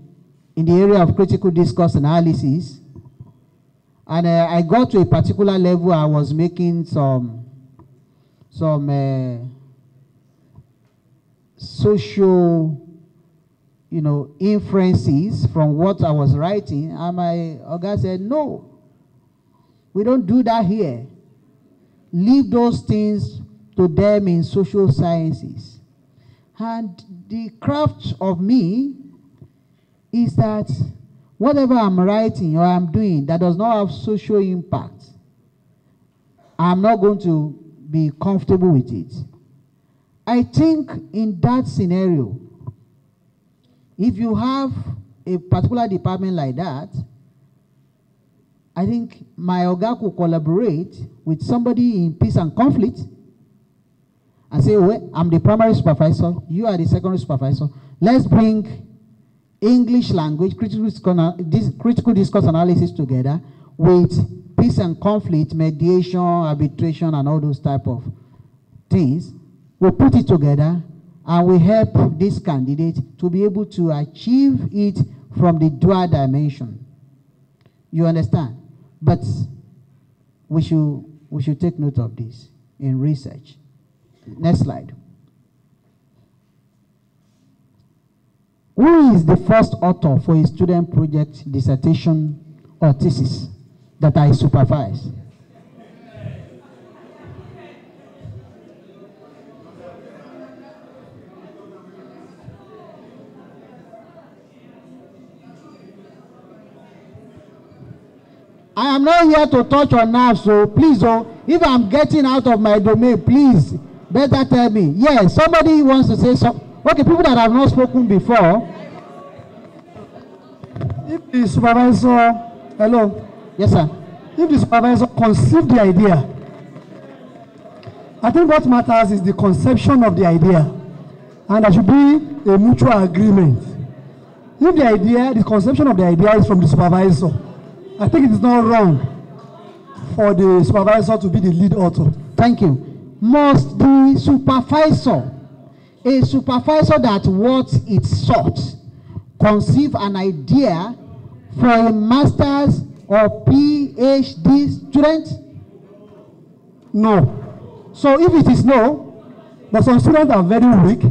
in the area of critical discourse analysis, and I got to a particular level. I was making some social, you know, inferences from what I was writing, and my Oga said, no, we don't do that here. Leave those things to them in social sciences. And the craft of me is that whatever I'm writing or I'm doing that does not have social impact, I'm not going to be comfortable with it. I think in that scenario, if you have a particular department like that, I think my Oga could collaborate with somebody in peace and conflict and say, well, I'm the primary supervisor, you are the secondary supervisor. Let's bring English language, critical discourse analysis together with peace and conflict, mediation, arbitration, and all those type of things. We put it together and we help this candidate to be able to achieve it from the dual dimension. You understand? But we should take note of this in research. Next slide. Who is the first author for a student project, dissertation, or thesis that I supervise? I am not here to touch on nerves, so please, if I'm getting out of my domain, please, better tell me. Yes, somebody wants to say something. Okay, people that have not spoken before. If the supervisor, hello? Yes, sir. If the supervisor conceived the idea, I think what matters is the conception of the idea. And there should be a mutual agreement. If the idea, the conception of the idea is from the supervisor, I think it is not wrong for the supervisor to be the lead author. Thank you. Must the supervisor, a supervisor that what it sought, conceive an idea for a master's or PhD student? No. So if it is no, but some students are very weak,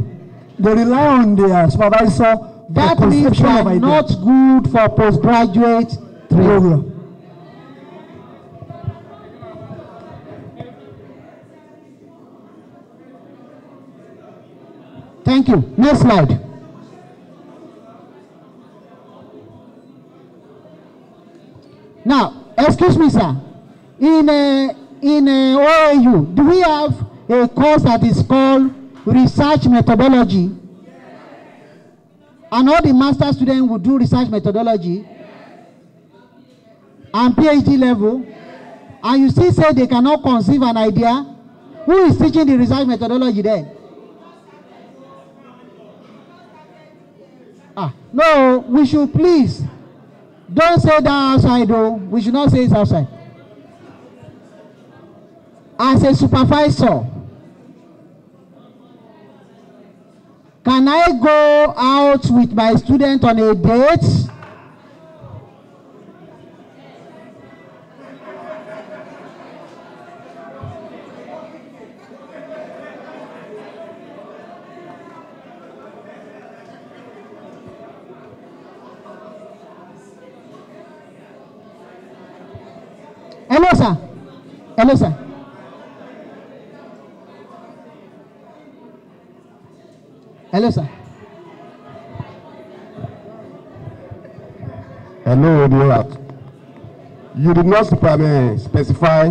they rely on their supervisor. That means they are not good for postgraduate program. Thank you. Next slide. Now, excuse me, sir. In OAU, do we have a course that is called research methodology? And all the master students will do research methodology and PhD level, and you still say they cannot conceive an idea? Who is teaching the research methodology then? No, we should please don't say that outside though. We should not say it's outside. as a supervisor, can I go out with my student on a date? Hello, sir. Hello, sir. Hello, sir. Hello, dear. You did not specify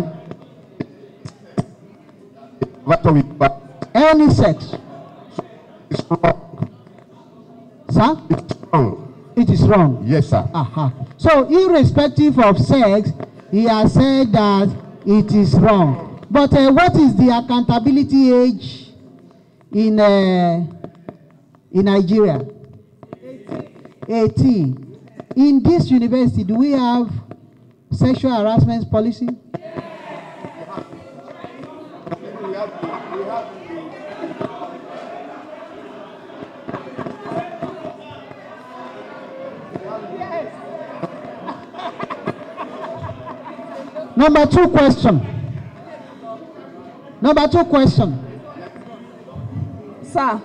any sex. It's wrong. Sir? It's wrong. It is wrong. Yes, sir. So, irrespective of sex, he has said that it is wrong. But what is the accountability age in Nigeria? 18. In this university, do we have sexual harassment policy? Number two question. Sir,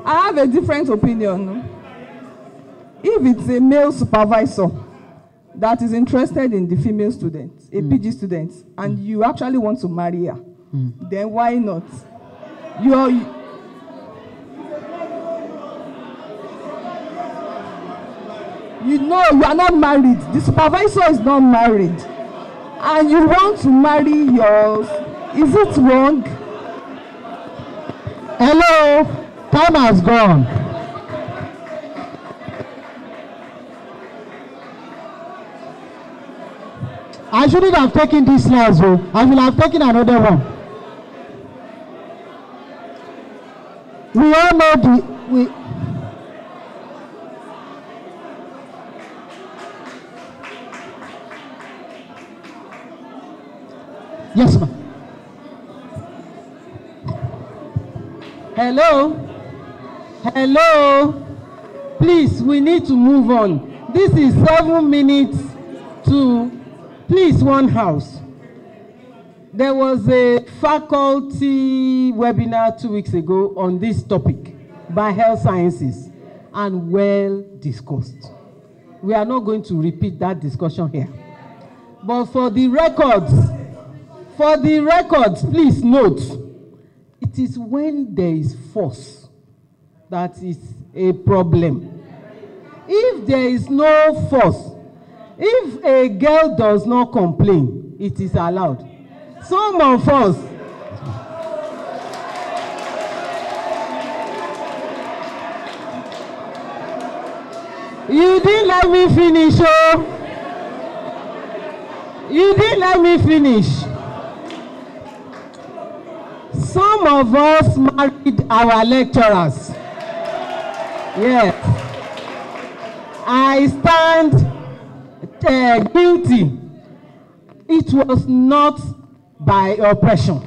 I have a different opinion. If it's a male supervisor that is interested in the female student, a PG student, and you actually want to marry her, then why not? You know you are not married. The supervisor is not married. And you want to marry yours. Is it wrong? Hello, time has gone. I shouldn't have taken this slide, so I will have taken another one. We all know Yes, ma'am. Hello. Please, we need to move on. This is 7 minutes to, please, one house. There was a faculty webinar 2 weeks ago on this topic by Health Sciences and well discussed. We are not going to repeat that discussion here. But for the records, please note, it is when there is force that is a problem. If there is no force, if a girl does not complain, it is allowed. Some of us, you didn't let me finish, oh. You didn't let me finish. Some of us married our lecturers. Yes. I stand guilty. It was not by oppression.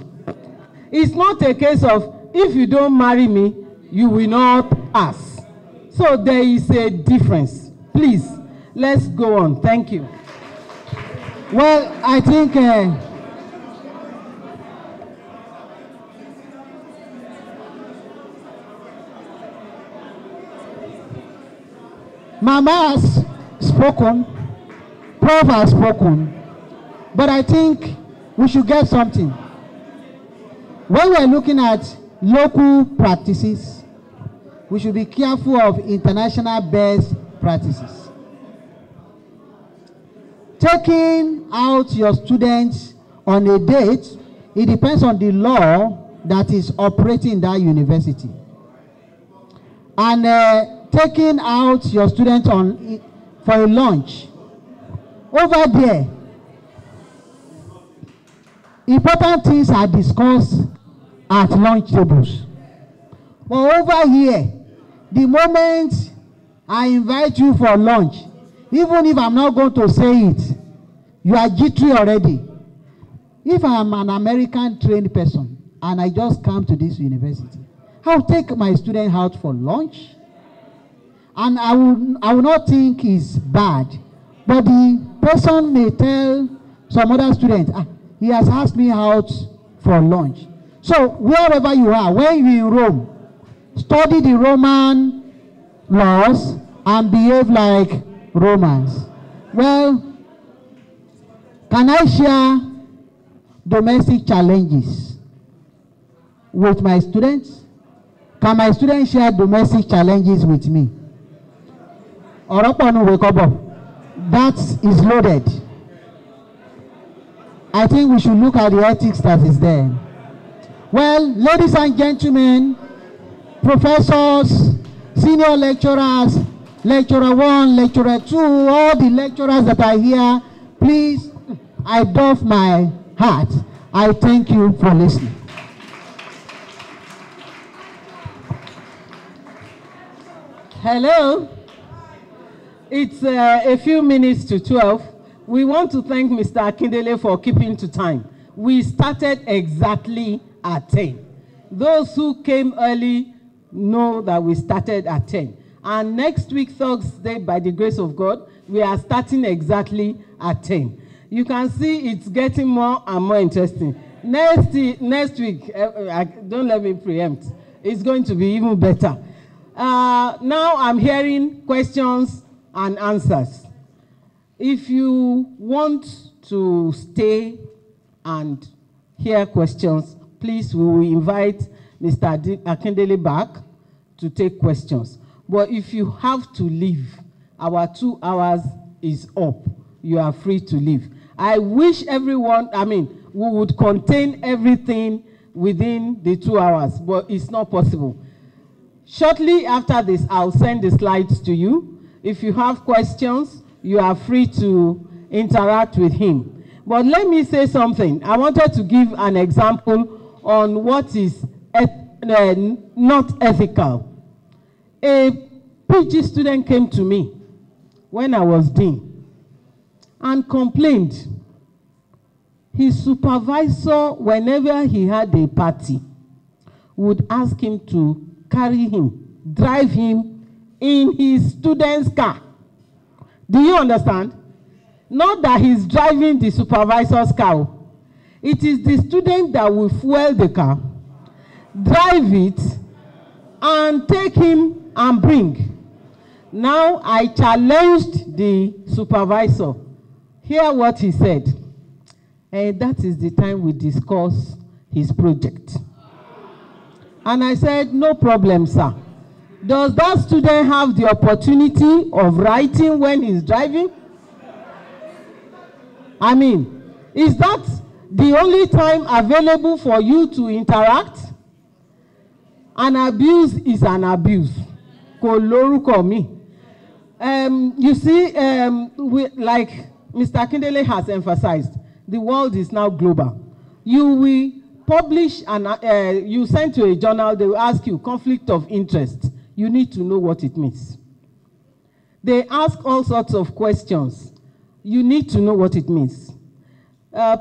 It's not a case of, if you don't marry me, you will not pass. So there is a difference. Please, let's go on. Thank you. Well, I think Mama has spoken, Prof has spoken, but I think we should get something. When we're looking at local practices, we should be careful of international best practices. Taking out your students on a date, it depends on the law that is operating in that university. And taking out your students for a lunch, over there, important things are discussed at lunch tables. But over here, the moment I invite you for lunch, even if I'm not going to say it, you are jittery already. if I am an American trained person and I just come to this university, I'll take my student out for lunch, and I will not think it's bad, but the person may tell some other student, he has asked me out for lunch. So wherever you are, when you're in Rome, study the Roman laws and behave like Romans. Well, can I share domestic challenges with my students? Can my students share domestic challenges with me? That is loaded. I think we should look at the ethics that is there. Well, ladies and gentlemen, professors, senior lecturers, lecturer 1, lecturer 2, all the lecturers that are here, please, I doff my hat. I thank you for listening. Hello. It's a few minutes to 12. We want to thank Mr. Akindele for keeping to time. We started exactly at 10. Those who came early know that we started at 10. And next week, Thursday, by the grace of God, we are starting exactly at 10. You can see it's getting more and more interesting. Next week, don't let me preempt, it's going to be even better. Now I'm hearing questions and answers. If you want to stay and hear questions, please, we will invite Mr. Akindele back to take questions. But if you have to leave, our 2 hours is up. You are free to leave. I wish everyone, we would contain everything within the 2 hours, but it's not possible. Shortly after this, I'll send the slides to you. If you have questions, you are free to interact with him. But let me say something. I wanted to give an example on what is not ethical. A PG student came to me when I was dean and complained. His supervisor, whenever he had a party, would ask him to carry him, drive him in his student's car. Do you understand? Not that he's driving the supervisor's car. It is the student that will fuel the car, drive it, and take him and bring. Now I challenged the supervisor. Hear what he said. And that is the time we discuss his project. And I said, no problem, sir. Does that student have the opportunity of writing when he's driving? Is that the only time available for you to interact? An abuse is an abuse. You see, like Mr. Akindele has emphasized, the world is now global. You will publish and you send to a journal, they will ask you conflict of interest. You need to know what it means. They ask all sorts of questions. You need to know what it means.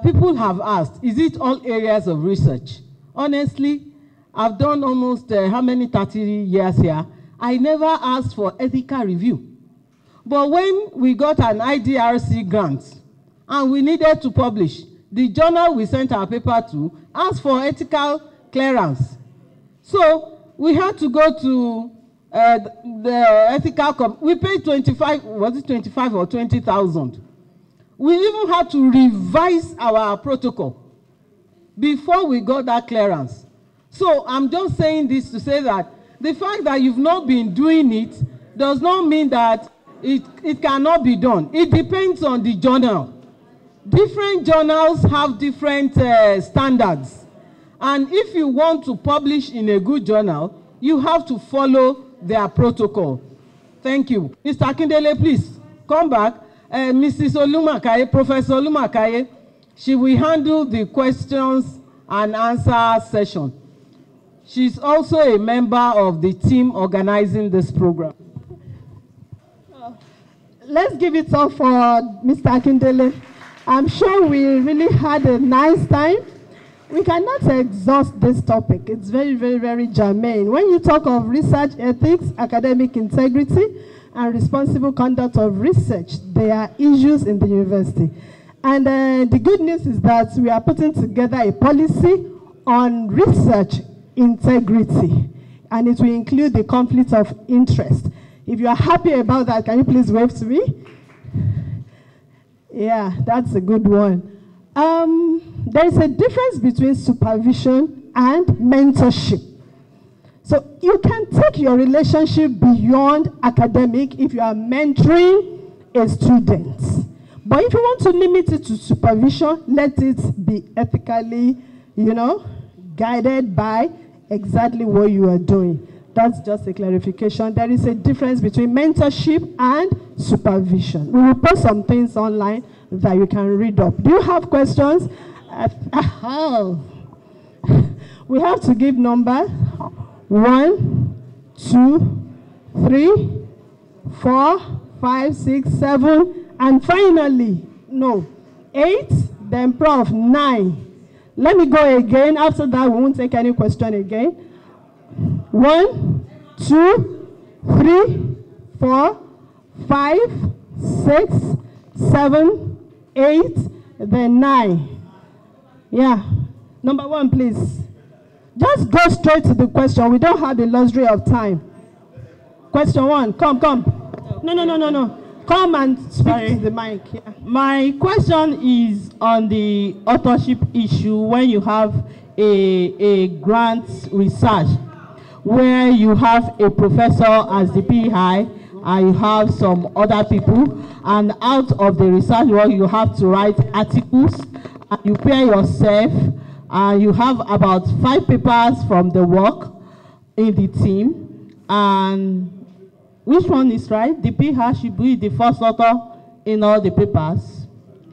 People have asked, is it all areas of research? Honestly, I've done almost 30 years here. I never asked for ethical review. But when we got an IDRC grant and we needed to publish, the journal we sent our paper to asked for ethical clearance. So we had to go to the ethical, we paid 25, was it 25 or 20,000? We even had to revise our protocol before we got that clearance. So I'm just saying this to say that the fact that you've not been doing it does not mean that it cannot be done. It depends on the journal. Different journals have different standards. And if you want to publish in a good journal, you have to follow their protocol. Thank you. Mr. Akindele, please come back. Mrs. Olumakaye, Professor Olumakaye, she will handle the questions and answer session. She's also a member of the team organizing this program. Let's give it up for Mr. Akindele. I'm sure we really had a nice time. We cannot exhaust this topic. It's very, very, very germane. When you talk of research ethics, academic integrity, and responsible conduct of research, there are issues in the university. And the good news is that we are putting together a policy on research integrity, and it will include the conflict of interest. If you are happy about that, can you please wave to me? Yeah, that's a good one. There is a difference between supervision and mentorship. So you can take your relationship beyond academic if you are mentoring a student. But if you want to limit it to supervision, let it be ethically, guided by exactly what you are doing. That's just a clarification. There is a difference between mentorship and supervision. We will post some things online that you can read up. Do you have questions? We have to give numbers. 1, 2, 3, 4, 5, 6, 7, and finally, 8, then Prof, 9. Let me go again. After that, we won't take any question again. 1, 2, 3, 4, 5, 6, 7, 8, then 9. Yeah. Number 1, please. Just go straight to the question. We don't have the luxury of time. Question 1. Come. No. Come and speak to the mic. Yeah. My question is on the authorship issue when you have a grant research where you have a professor as the PI and you have some other people, and out of the research work you have to write articles and you pair yourself, and you have about 5 papers from the work in the team, and which one is right? The PI should be the first author in all the papers.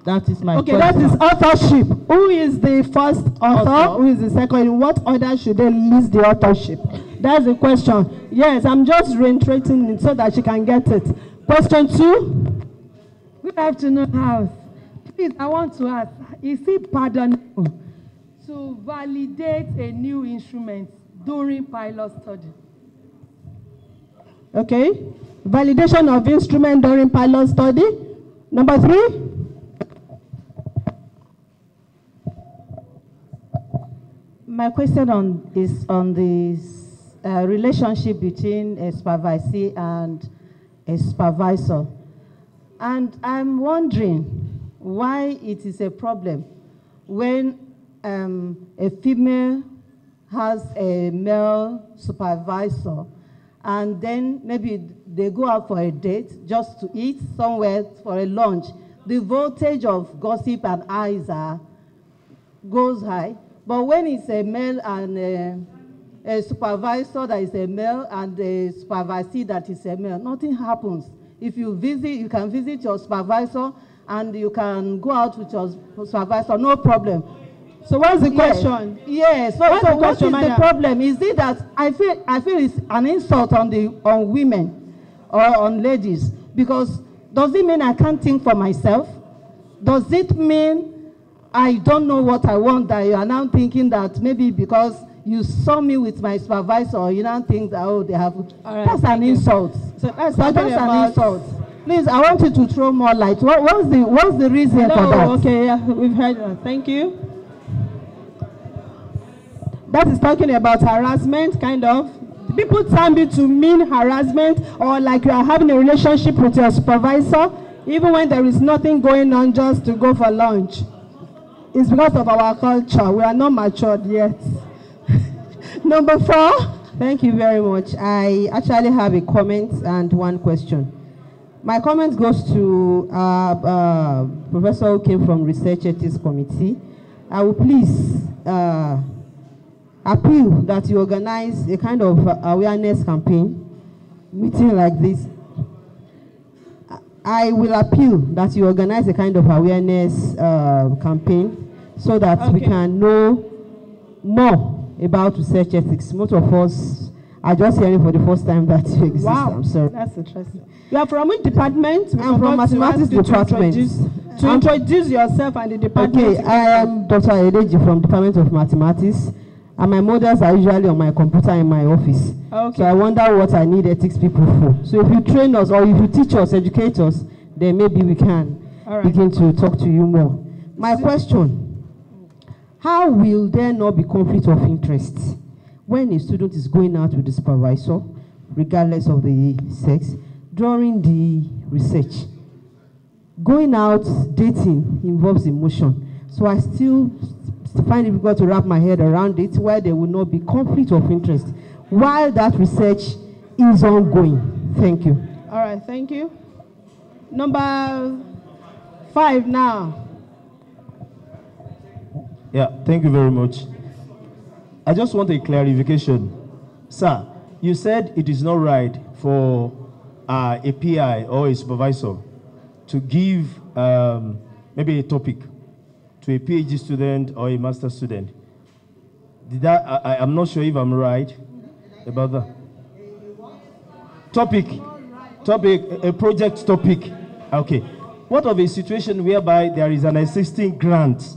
That is my question. That is authorship. Who is the first author? Who is the second? In what order should they list the authorship? That's the question. Yes, I'm just reiterating it so that she can get it. Question 2. Good afternoon, House. Please, I want to ask, is it pardonable to validate a new instrument during pilot study? Okay. Validation of instrument during pilot study. Number 3. My question is on the relationship between a supervisee and a supervisor. And I'm wondering why it is a problem when a female has a male supervisor, and then maybe they go out for a date just to eat somewhere for a lunch. The voltage of gossip and eyes goes high. But when it's a male and a supervisor that is a male and a supervisee that is a male, nothing happens. If you visit, you can visit your supervisor and you can go out with your supervisor, no problem. So what's the question? Yes. So what is the problem? Is it that I feel it's an insult on women or on ladies? Because does it mean I can't think for myself? Does it mean I don't know what I want, that you are now thinking that maybe because you saw me with my supervisor, you now think that, oh, they have... Right, that's an insult. So that's an insult. Please, I want you to throw more light. What's the reason for that? Okay, yeah, we've heard that. Thank you. That is talking about harassment, kind of. People term it to mean harassment, or like you are having a relationship with your supervisor, even when there is nothing going on, just to go for lunch. It's because of our culture. We are not matured yet. Number 4. Thank you very much. I actually have a comment and one question. My comment goes to Professor who came from Research Ethics Committee. I will please appeal that you organize a kind of awareness campaign, meeting like this. I will appeal that you organize a kind of awareness campaign so that we can know more about research ethics. Most of us are just hearing for the first time that you exist. Wow, I'm sorry. That's interesting. You are from which department? I'm from Mathematics Department. To introduce yourself and the department. Okay, I am Dr. Edeji from Department of Mathematics, and my models are usually on my computer in my office. Okay. So I wonder what I need ethics people for. So if you train us or if you teach us, educate us, then maybe we can begin to talk to you more. My question, how will there not be conflict of interest when a student is going out with the supervisor, regardless of the sex, during the research? Going out dating involves emotion. So I still find it difficult to wrap my head around it, where there will not be conflict of interest while that research is ongoing. Thank you. All right, thank you. Number 5 now. Yeah, thank you very much. I just want a clarification. Sir, you said it is not right for a PI or a supervisor to give maybe a topic to a PhD student or a master student. I'm not sure if I'm right about that. Topic, a project topic. Okay. What of a situation whereby there is an existing grant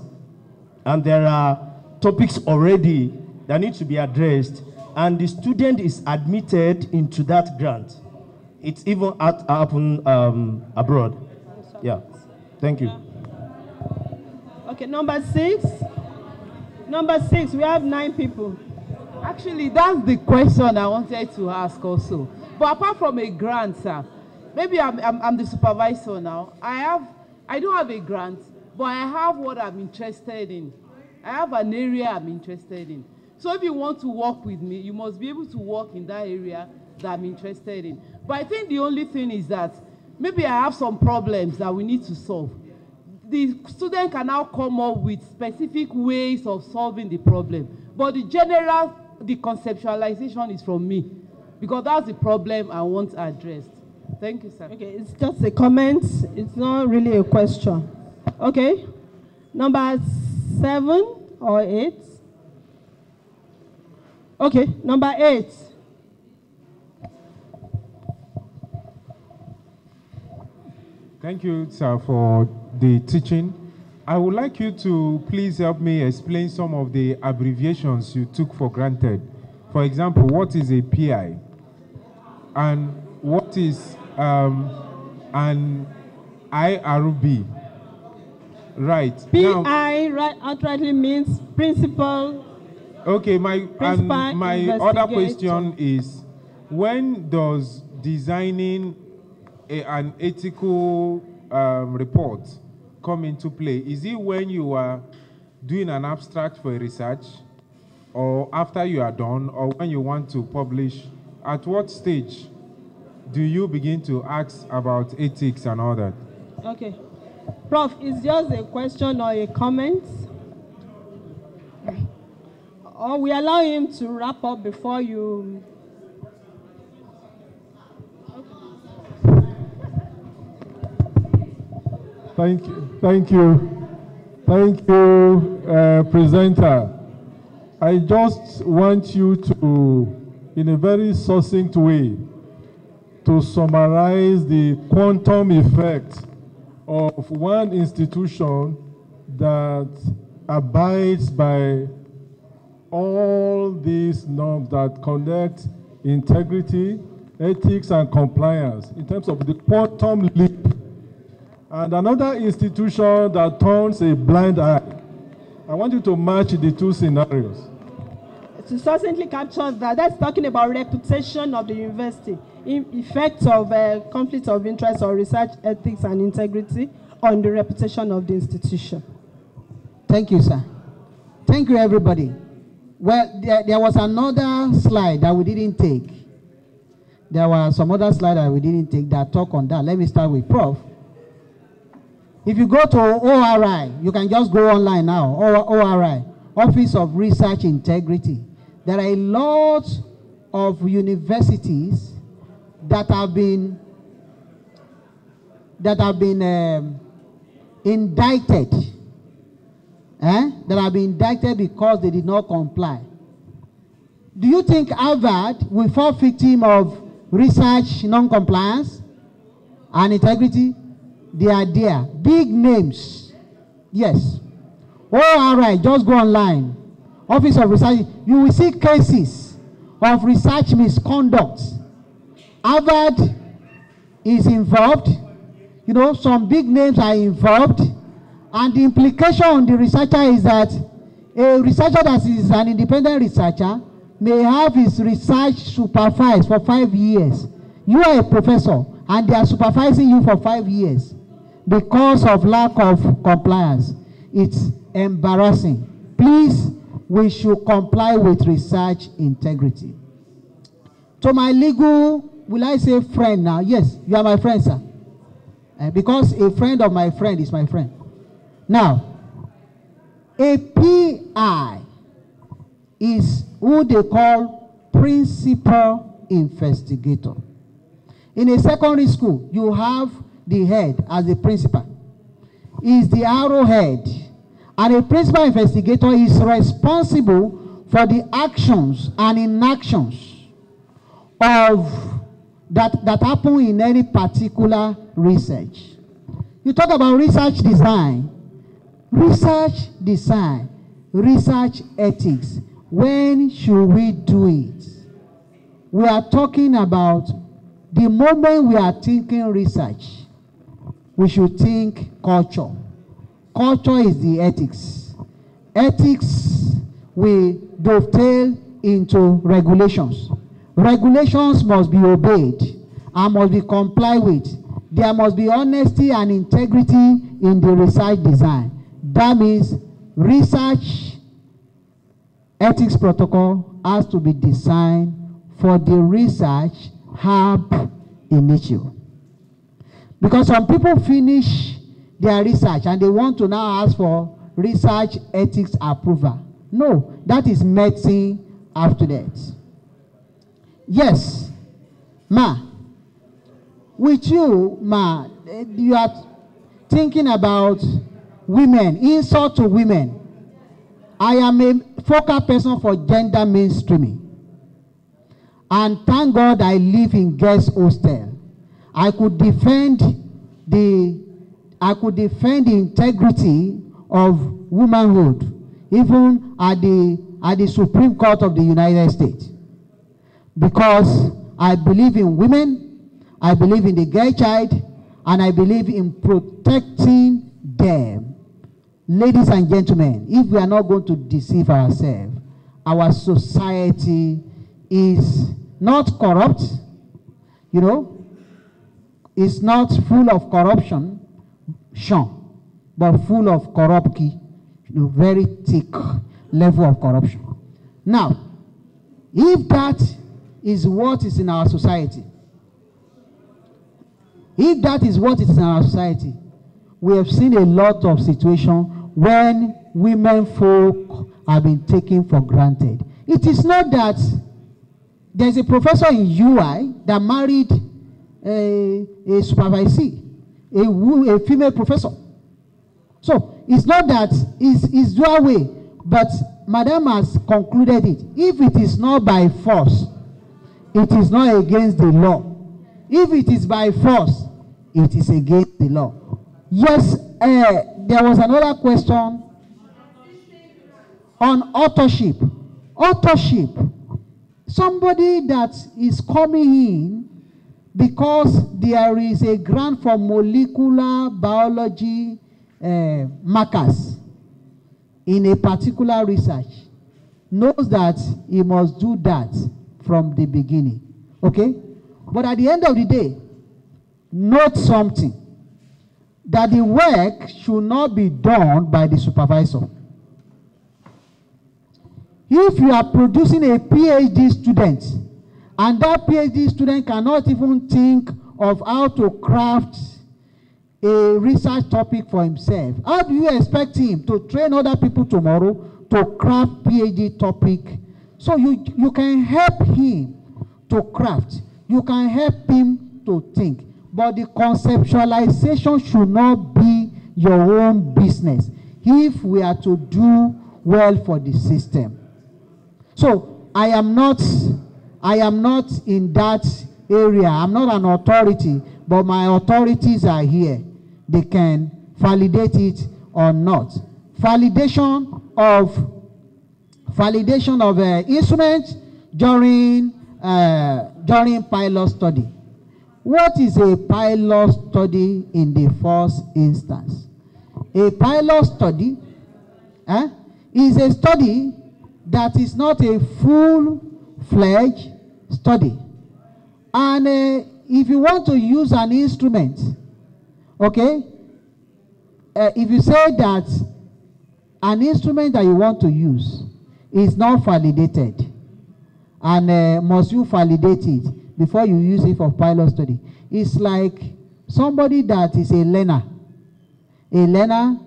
and there are topics already that need to be addressed, and the student is admitted into that grant? It's even happened abroad. Yeah. Thank you. Okay, number 6. Number 6, we have 9 people. Actually, that's the question I wanted to ask also. But apart from a grant, sir, maybe I'm the supervisor now. I don't have a grant, but I have what I'm interested in. I have an area I'm interested in. So if you want to work with me, you must be able to work in that area that I'm interested in. But I think the only thing is that maybe I have some problems that we need to solve. The student can now come up with specific ways of solving the problem. But the conceptualization is from me, because that's the problem I want addressed. Thank you, sir. Okay, it's just a comment. It's not really a question. Okay. Number 7 or 8? Okay, number 8. Thank you, sir, for the teaching. I would like you to please help me explain some of the abbreviations you took for granted. For example, what is a PI? And what is an IRB? Right. PI outrightly means principal. Okay, my other question is, when does designing an ethical report come into play? Is it when you are doing an abstract for a research, or after you are done, or when you want to publish? At what stage do you begin to ask about ethics and all that? Okay. Prof, it's just a question or a comment? Or we allow him to wrap up before you... Thank you, presenter. I just want you to, in a very succinct way, to summarize the quantum effect of one institution that abides by all these norms that connect integrity, ethics, and compliance in terms of the quantum leap, and another institution that turns a blind eye. I want you to match the two scenarios. To succinctly capture that, that's talking about reputation of the university, effects of conflict of interest or research ethics and integrity on the reputation of the institution. Thank you, sir. Thank you, everybody. Well, there was another slide that we didn't take. There were some other slides that we didn't take that talk on that. Let me start with Prof. If you go to ORI, you can just go online now, ORI, Office of Research Integrity. There are a lot of universities that have been indicted. That have been indicted because they did not comply. Do you think Harvard will fall victim of research non-compliance and integrity? They are there. Big names. Yes. ORI, just go online. Office of Research. You will see cases of research misconduct. Harvard is involved. You know, some big names are involved. And the implication on the researcher is that a researcher that is an independent researcher may have his research supervised for 5 years. You are a professor and they are supervising you for 5 years because of lack of compliance. It's embarrassing. Please, we should comply with research integrity. To my legal, will I say friend now? Yes, you are my friend, sir. Because a friend of my friend is my friend. Now, a PI is who they call principal investigator. In a secondary school, you have the head as the principal. He is the arrowhead. And a principal investigator is responsible for the actions and inactions of that happen in any particular research. You talk about research design, research ethics. When should we do it? We are talking about the moment we are thinking research, we should think culture. Culture is the ethics. Ethics will dovetail into regulations. Regulations must be obeyed and must be complied with. There must be honesty and integrity in the research design. That means research ethics protocol has to be designed for the research ab initio. Because some people finish their research and they want to now ask for research ethics approval. No, that is medicine after that. Yes, ma. With you, ma, you are thinking about women, insult to women. I am a focal person for gender mainstreaming. And thank God I live in guest hostel. I could defend the integrity of womanhood, even at the Supreme Court of the United States. Because I believe in women, I believe in the girl child, and I believe in protecting them. Ladies and gentlemen, if we are not going to deceive ourselves, our society is not corrupt, you know, it's not full of corruption, but full of corruption, you know, very thick level of corruption. Now, if that is what is in our society, we have seen a lot of situations when women folk have been taken for granted. It is not that there's a professor in UI that married a supervisee, a female professor. So it's not that it's your way, but Madam has concluded it. If it is not by force, it is not against the law. If it is by force, it is against the law. Yes, there was another question on authorship. Authorship. Somebody that is coming in because there is a grant for molecular biology markers in a particular research knows that he must do that from the beginning. Okay? But at the end of the day, note something, that the work should not be done by the supervisor. If you are producing a PhD student, and that PhD student cannot even think of how to craft a research topic for himself, how do you expect him to train other people tomorrow to craft PhD topic? So you can help him to craft, you can help him to think, but the conceptualization should not be your own business if we are to do well for the system. So I am not in that area. I'm not an authority, but my authorities are here. they can validate it or not. Validation of instruments during pilot study. What is a pilot study in the first instance? A pilot study is a study that is not a full-fledged study. And if you want to use an instrument, okay, if you say that an instrument that you want to use is not validated, and must you validate it before you use it for pilot study? It's like somebody that is a learner. A learner,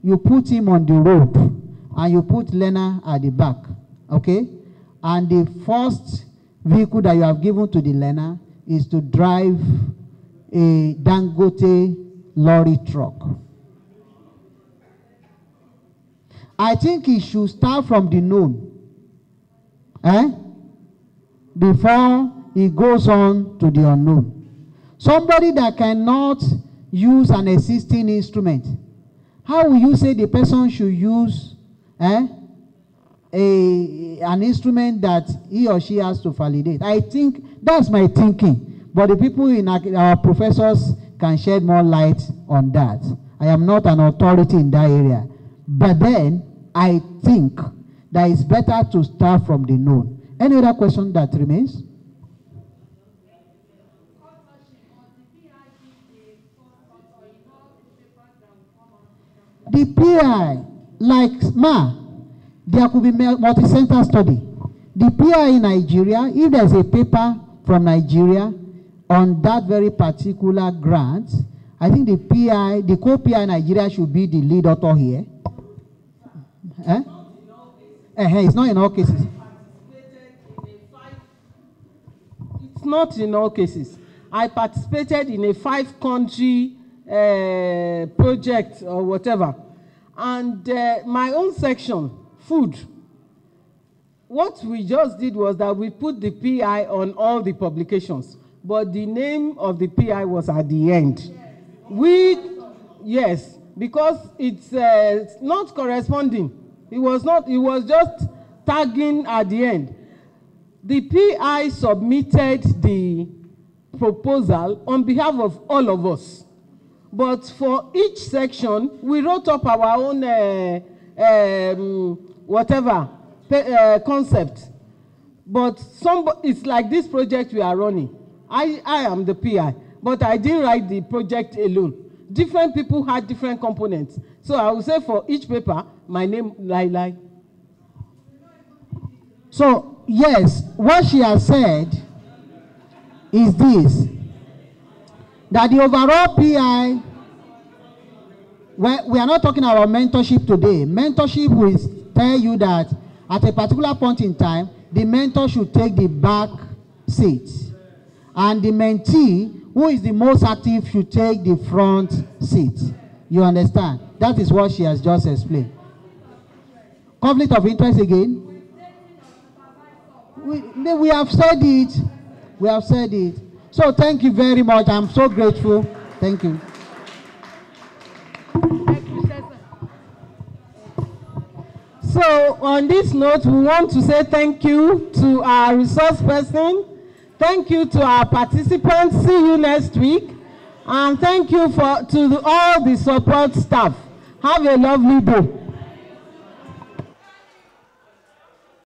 you put him on the road, and you put learner at the back, okay? And the first vehicle that you have given to the learner is to drive a Dangote lorry truck. I think he should start from the known, before he goes on to the unknown. Somebody that cannot use an existing instrument, how will you say the person should use an instrument that he or she has to validate? I think that's my thinking, but the people in our professors can shed more light on that. I am not an authority in that area, but then I think that it's better to start from the known. Any other question that remains? The PI, like there could be multi-center study. The PI in Nigeria, if there's a paper from Nigeria on that very particular grant, I think the PI, the co-PI in Nigeria should be the lead author here. It's not in all cases. It's not in all cases. I participated in a 5-country project or whatever. And my own section, food, what we just did was that we put the PI on all the publications, but the name of the PI was at the end. Yes, because it's not corresponding. It was not, it was just tagging at the end. The PI submitted the proposal on behalf of all of us. But for each section, we wrote up our own concept. But it's like this project we are running. I am the PI, but I didn't write the project alone. Different people had different components. So I will say for each paper, my name, Lai. So, yes, what she has said is this, that the overall PI, we are not talking about mentorship today. Mentorship will tell you that at a particular point in time, the mentor should take the back seat, and the mentee, who is the most active, should take the front seat. You understand? That is what she has just explained. Conflict of interest again? We have said it. We have said it. So thank you very much. I'm so grateful. Thank you. So on this note, we want to say thank you to our resource person. Thank you to our participants. See you next week. And thank you to all the support staff. Have a lovely day.